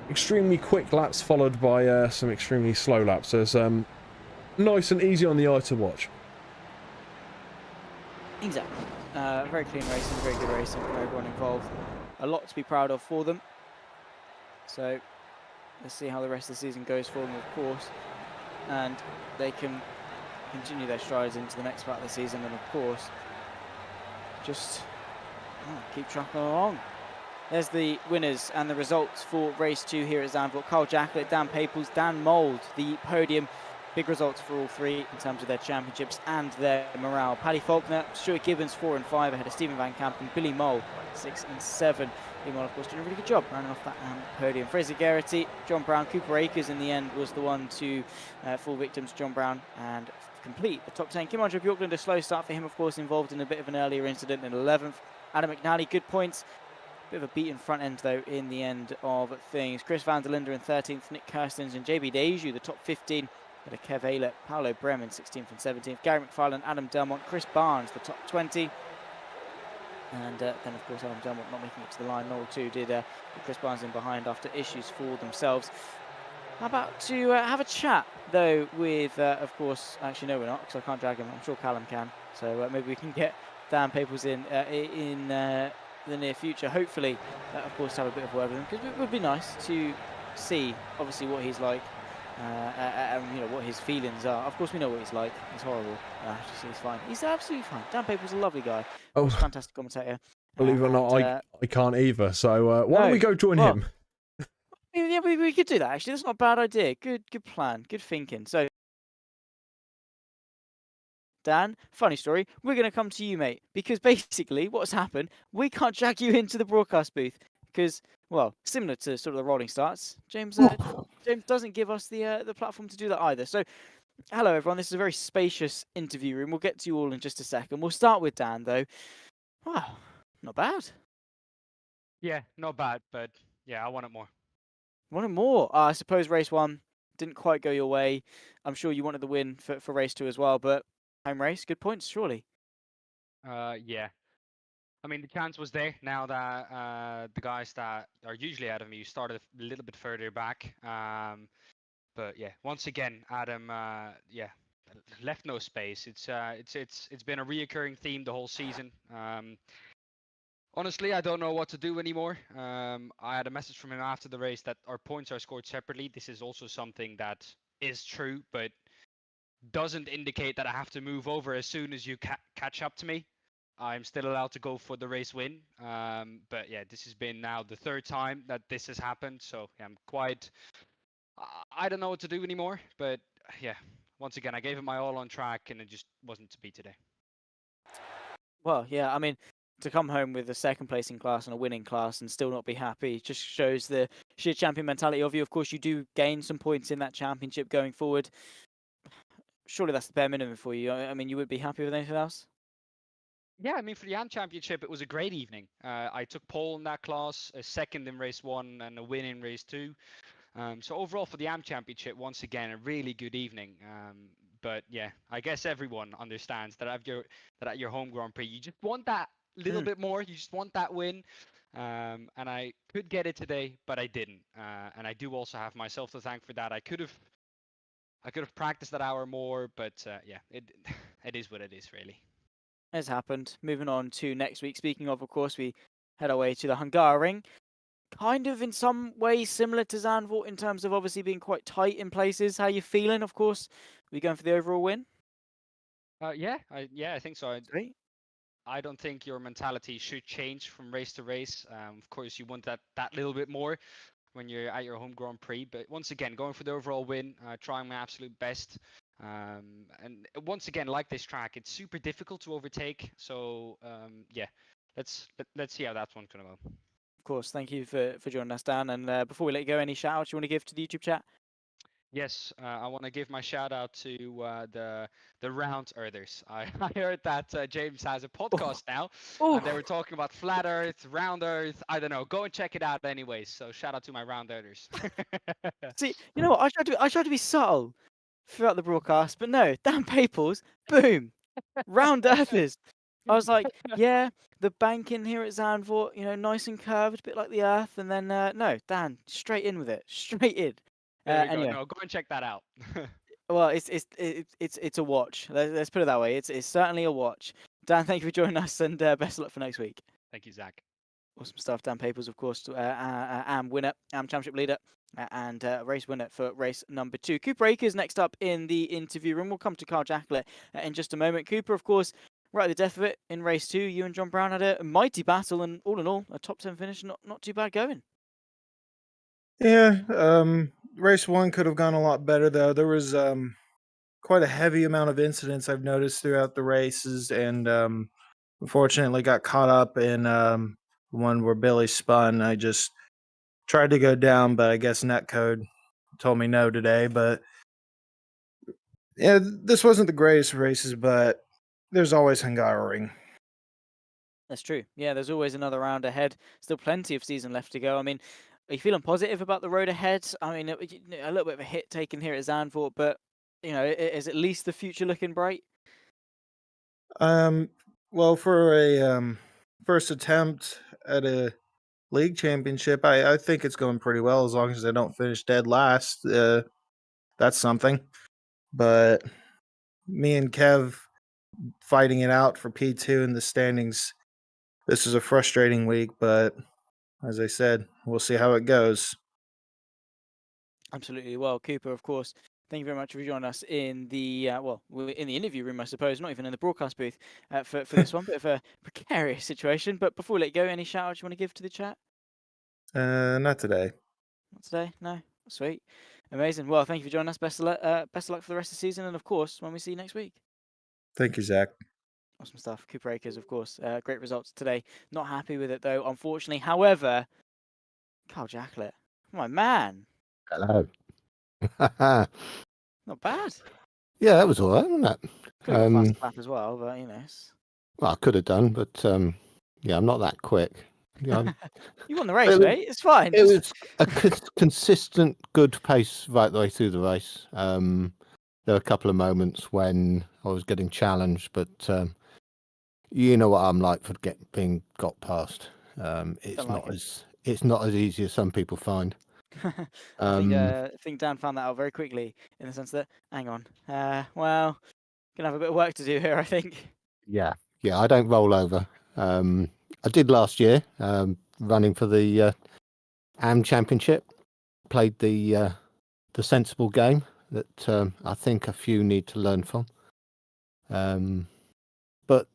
extremely quick laps followed by some extremely slow laps. So it's nice and easy on the eye to watch. Exactly. Very clean racing, very good racing for everyone involved. A lot to be proud of for them. So let's see how the rest of the season goes for them, of course. And they can continue their strides into the next part of the season, and of course, just keep trucking along. There's the winners and the results for race 2 here at Zandvoort. Carl Jacklett, Dan Paples, Dan Mould, the podium. Big results for all three in terms of their championships and their morale. Paddy Faulkner, Stuart Gibbons 4 and 5 ahead of Stephen Van Camp, and Billy Mole 6 and 7. Billy Mole, of course, doing a really good job rounding off that podium. Fraser Geraghty, John Brown, Cooper Akers in the end was the one to fall victim to John Brown and complete the top 10. Kim Andre Bjorklund, a slow start for him, of course, involved in a bit of an earlier incident in 11th. Adam McNally, good points. Bit of a beaten front end, though, in the end of things. Chris van der Linde in 13th, Nick Kirstens and JB Deju, the top 15. But a Kev Aylett, Paolo Bremen 16th and 17th. Gary McFarlane, Adam Delmont, Chris Barnes, the top 20. And then, of course, Adam Delmont not making it to the line. Noel, too, did Chris Barnes in behind after issues for themselves. How about to have a chat, though, with, of course, actually, no, we're not, because I can't drag him. I'm sure Callum can. So maybe we can get Dan Paples in the near future. Hopefully, of course, have a bit of word with him, because it would be nice to see, obviously, what he's like. And you know what his feelings are. Of course, we know what he's like. He's horrible. He's fine. He's absolutely fine. Dan Paples is a lovely guy. Oh, fantastic commentator. Believe it or not, I can't either. So why don't we go join him? Yeah, we could do that. Actually, that's not a bad idea. Good plan. Good thinking. So, Dan, funny story. We're going to come to you, mate, because basically what's happened, we can't drag you into the broadcast booth because, well, similar to sort of the rolling starts, James doesn't give us the platform to do that either. So, hello everyone. This is a very spacious interview room. We'll get to you all in just a second. We'll start with Dan, though. Wow, not bad. Yeah, not bad, but yeah, I wanted more. Wanted more. I suppose race 1 didn't quite go your way. I'm sure you wanted the win for race 2 as well, but home race, good points, surely. Yeah. I mean, the chance was there now that the guys that are usually ahead of me started a little bit further back. But yeah, once again, Adam, left no space. It's been a reoccurring theme the whole season. Honestly, I don't know what to do anymore. I had a message from him after the race that our points are scored separately. This is also something that is true, but doesn't indicate that I have to move over as soon as you catch up to me. I'm still allowed to go for the race win. But yeah, this has been now the 3rd time that this has happened. So yeah, I'm quite, I don't know what to do anymore. But yeah, once again, I gave it my all on track and it just wasn't to be today. Well, yeah, I mean, to come home with a 2nd placing class and a winning class and still not be happy just shows the sheer champion mentality of you. Of course, you do gain some points in that championship going forward. Surely that's the bare minimum for you. I mean, you would be happy with anything else? Yeah, I mean, for the AM Championship, it was a great evening. I took pole in that class, a second in race 1, and a win in race 2. So overall, for the AM Championship, once again, a really good evening. But yeah, I guess everyone understands that at your home Grand Prix, you just want that little bit more. You just want that win. And I could get it today, but I didn't. And I do also have myself to thank for that. I could have practiced that hour more, but yeah, it is what it is, really. Has happened. Moving on to next week. Speaking of course, we head our way to the Hungaroring. Kind of in some ways similar to Zandvoort in terms of obviously being quite tight in places. How you feeling? Of course, we going for the overall win? Yeah, I think so. Great. I don't think your mentality should change from race to race. Of course, you want that little bit more when you're at your home Grand Prix. But once again, going for the overall win, trying my absolute best. And once again, like this track, it's super difficult to overtake. So yeah, let's see how that one's gonna go. Of course, thank you for joining us, Dan. And before we let you go, any shout outs you want to give to the YouTube chat? Yes, I want to give my shout out to the Round Earthers. I heard that James has a podcast now, and they were talking about flat Earth, round Earth. I don't know. Go and check it out, anyways. So shout out to my Round Earthers. See, you know what? I tried to be subtle throughout the broadcast, but no, Dan Paples, boom, Round Earthers. I was like, yeah, the banking here at Zandvoort, nice and curved, a bit like the Earth, and then no, Dan, straight in with it, straight in. There we go. Anyway. No, go and check that out. Well, it's a watch. Let's put it that way. It's certainly a watch. Dan, thank you for joining us, and best of luck for next week. Thank you, Zach. Awesome stuff. Dan Paples, of course, AM winner, AM championship leader, and race winner for race number 2. Cooper Akers next up in the interview room. We'll come to Carl Jacklett in just a moment. Cooper, of course, right at the death of it in race 2. You and John Brown had a mighty battle, and all in all, a top 10 finish. Not too bad going. Yeah, race 1 could have gone a lot better, though. There was quite a heavy amount of incidents I've noticed throughout the races, and unfortunately got caught up in one where Billy spun. I just tried to go down, but I guess netcode told me no today. But yeah, this wasn't the greatest races, but there's always Hungaroring. That's true. Yeah, there's always another round ahead. Still plenty of season left to go. I mean, are you feeling positive about the road ahead? I mean, a little bit of a hit taken here at Zandvoort, but is at least the future looking bright? Well, for a first attempt at a league championship, I think it's going pretty well as long as I don't finish dead last. That's something. But me and Kev fighting it out for P2 in the standings. This is a frustrating week, but as I said, we'll see how it goes. Absolutely. Well, Cooper, of course, thank you very much for joining us in the in the interview room, I suppose, not even in the broadcast booth for this one. Bit of a precarious situation. But before we let you go, any shout outs you want to give to the chat? Not today. Not today? No. Sweet. Amazing. Well, thank you for joining us. Best of luck for the rest of the season, and of course, when we see you next week. Thank you, Zach. Awesome stuff. Cooper Akers, of course. Great results today. Not happy with it, though, unfortunately. However, Carl Jacklett, my man. Hello. Not bad. Yeah, that was all right, wasn't it? Could have got a fast lap as well, but Well, I could have done, but yeah, I'm not that quick. You won the race, mate. It's fine. It was a consistent, good pace right the way through the race. There were a couple of moments when I was getting challenged, but you know what I'm like for being got past. It's not as easy as some people find. I think Dan found that out very quickly, in the sense that, hang on, well, gonna have a bit of work to do here, I think. Yeah, I don't roll over. I did last year, running for the AM Championship. Played the sensible game that I think a few need to learn from. But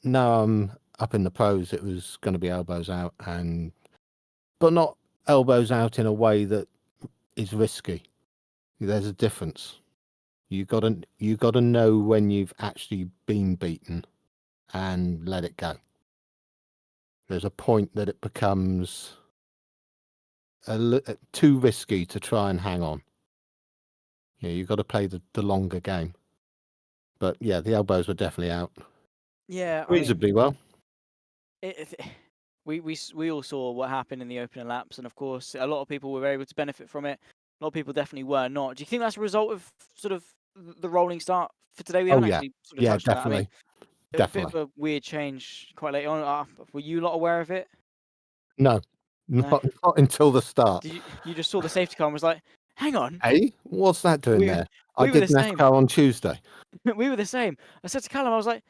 now I'm up in the pros. It was going to be elbows out, but not elbows out in a way that is risky. There's a difference. You got to know when you've actually been beaten and let it go. There's a point that it becomes too risky to try and hang on. Yeah, you've got to play the longer game. But yeah, the elbows were definitely out. Yeah, I mean, reasonably well. it, we all saw what happened in the opening laps, and of course, a lot of people were able to benefit from it. A lot of people definitely were not. Do you think that's a result of sort of the rolling start for today? We Oh haven't yeah, actually sort of yeah, touched on that. I mean, definitely, a bit of definitely. a weird change quite late on. Were you lot aware of it? No, No. not until the start. Did you just saw the safety car and was like, hang on, Hey, what's that doing we there? I we were did the same. NASCAR on Tuesday. We were the same. I said to Callum, I was like,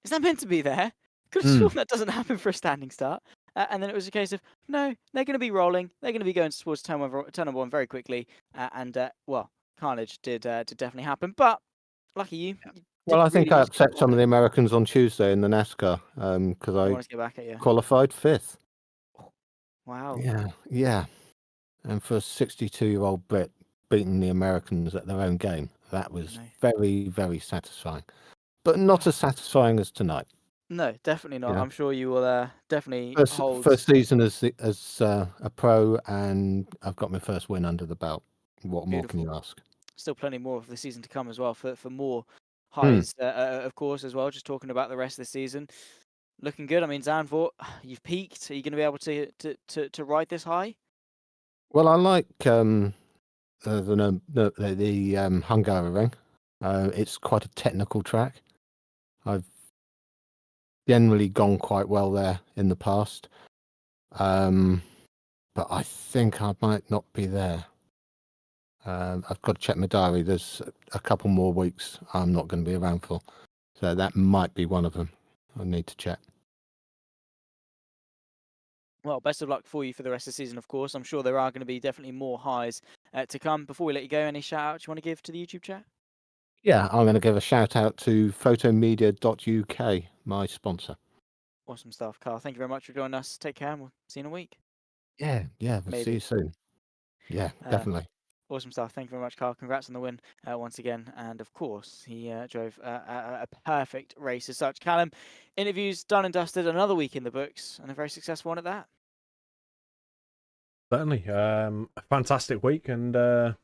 is that meant to be there? Could have Mm. sworn that doesn't happen for a standing start. And then it was a case of, no, they're going to be rolling. They're going to be going towards turn number one very quickly. Well, carnage did definitely happen. But lucky you, you Well, didn't I think really I lose upset some of control. the Americans on Tuesday in the NASCAR because I I want to get back at you. qualified 5th. Wow. Yeah. And for a 62-year-old Brit beating the Americans at their own game, that was No. very, very satisfying. But not as satisfying as tonight. No, definitely not. Yeah. I'm sure you will definitely hold. First season as a pro, and I've got my first win under the belt. What more can Beautiful. you ask? Still plenty more of the season to come as well for more Hmm. highs, of course, as well. Just talking about the rest of the season. Looking good. I mean, Zandvoort, you've peaked. Are you going to be able to ride this high? Well, I like the Hungaroring. It's quite a technical track. I've generally gone quite well there in the past, but I think I might not be there. I've got to check my diary. There's a couple more weeks I'm not going to be around for, so that might be one of them. I need to check. Well, best of luck for you for the rest of the season, of course. I'm sure there are going to be definitely more highs to come. Before we let you go, any shout outs you want to give to the YouTube chat? Yeah, I'm going to give a shout out to photomedia.uk, my sponsor. Awesome stuff, Carl. Thank you very much for joining us. Take care, and we'll see you in a week. Yeah, we'll see Maybe. you soon. Yeah, definitely. Awesome stuff. Thank you very much, Carl. Congrats on the win once again. And of course, he drove a perfect race as such. Callum, interviews done and dusted. Another week in the books, and a very successful one at that. Certainly. A fantastic week and a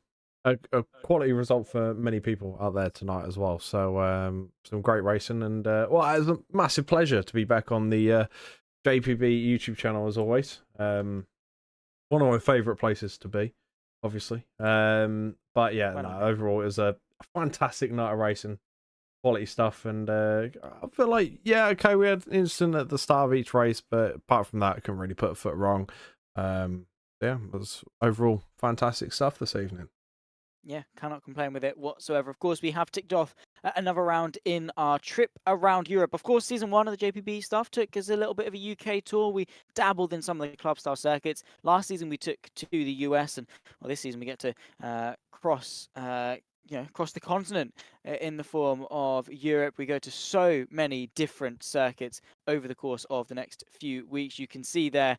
quality result for many people out there tonight as well. So some great racing and well, it was a massive pleasure to be back on the JPB YouTube channel as always. One of my favourite places to be, obviously. But yeah, no, overall it was a fantastic night of racing, quality stuff, and I feel like okay, we had an incident at the start of each race, but apart from that, I couldn't really put a foot wrong. Yeah, it was overall fantastic stuff this evening. Yeah, cannot complain with it whatsoever. Of course, we have ticked off another round in our trip around Europe. Of course, season 1 of the JPB stuff took us a little bit of a UK tour. We dabbled in some of the club style circuits. Last season, we took to the US, and well, this season we get to cross the continent in the form of Europe. We go to so many different circuits over the course of the next few weeks. You can see there,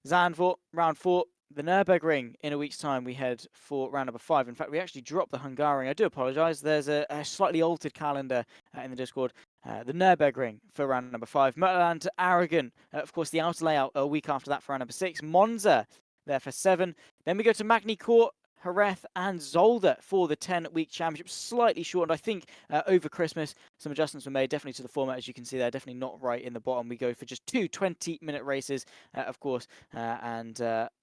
Zandvoort, round 4. The Nurburgring, in a week's time, we head for round number 5. In fact, we actually dropped the Hungaroring. I do apologise. There's a slightly altered calendar in the Discord. The Nurburgring for round number 5. Motorland to Aragon. Of course, the outer layout a week after that for round number 6. Monza there for 7. Then we go to Magny, Cours, Jerez and Zolder for the 10-week championship. Slightly shortened, I think, over Christmas. Some adjustments were made, definitely to the format, as you can see there. Definitely not right in the bottom. We go for just 2 20-minute races, of course, and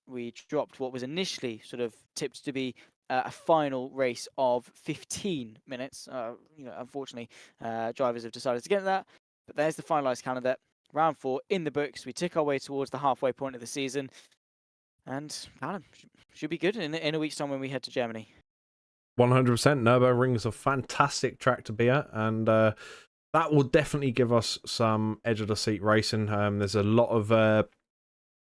we dropped what was initially sort of tipped to be a final race of 15 minutes. Unfortunately, drivers have decided to get that. But there's the finalised calendar. Round 4 in the books. We tick our way towards the halfway point of the season. And Callum, should be good in a week's time when we head to Germany. 100%. Nürburgring is a fantastic track to be at, and that will definitely give us some edge of the seat racing. There's a lot of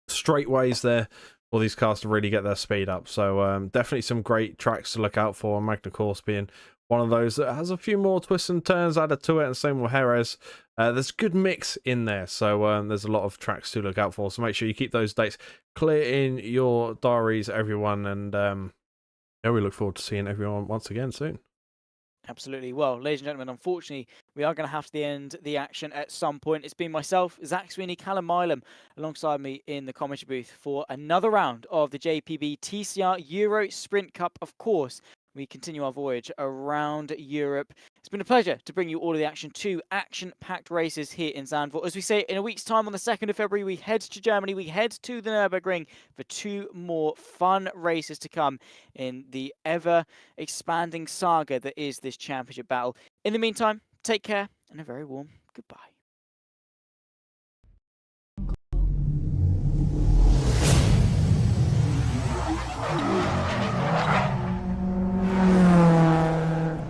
straightaways there for these cars to really get their speed up. So definitely some great tracks to look out for. Magny Cours being one of those that has a few more twists and turns added to it, and same with Jerez. There's a good mix in there, so there's a lot of tracks to look out for. So make sure you keep those dates clear in your diaries, everyone, and we look forward to seeing everyone once again soon. Absolutely. Well, ladies and gentlemen, unfortunately, we are going to have to end the action at some point. It's been myself, Zach Sweeney, Callum Milam, alongside me in the commentary booth for another round of the JPB TCR Euro Sprint Cup. Of course, we continue our voyage around Europe. It's been a pleasure to bring you all of the action, 2 action-packed races here in Zandvoort. As we say, in a week's time on the 2nd of February, we head to Germany, we head to the Nurburgring for 2 more fun races to come in the ever-expanding saga that is this championship battle. In the meantime, take care and a very warm goodbye.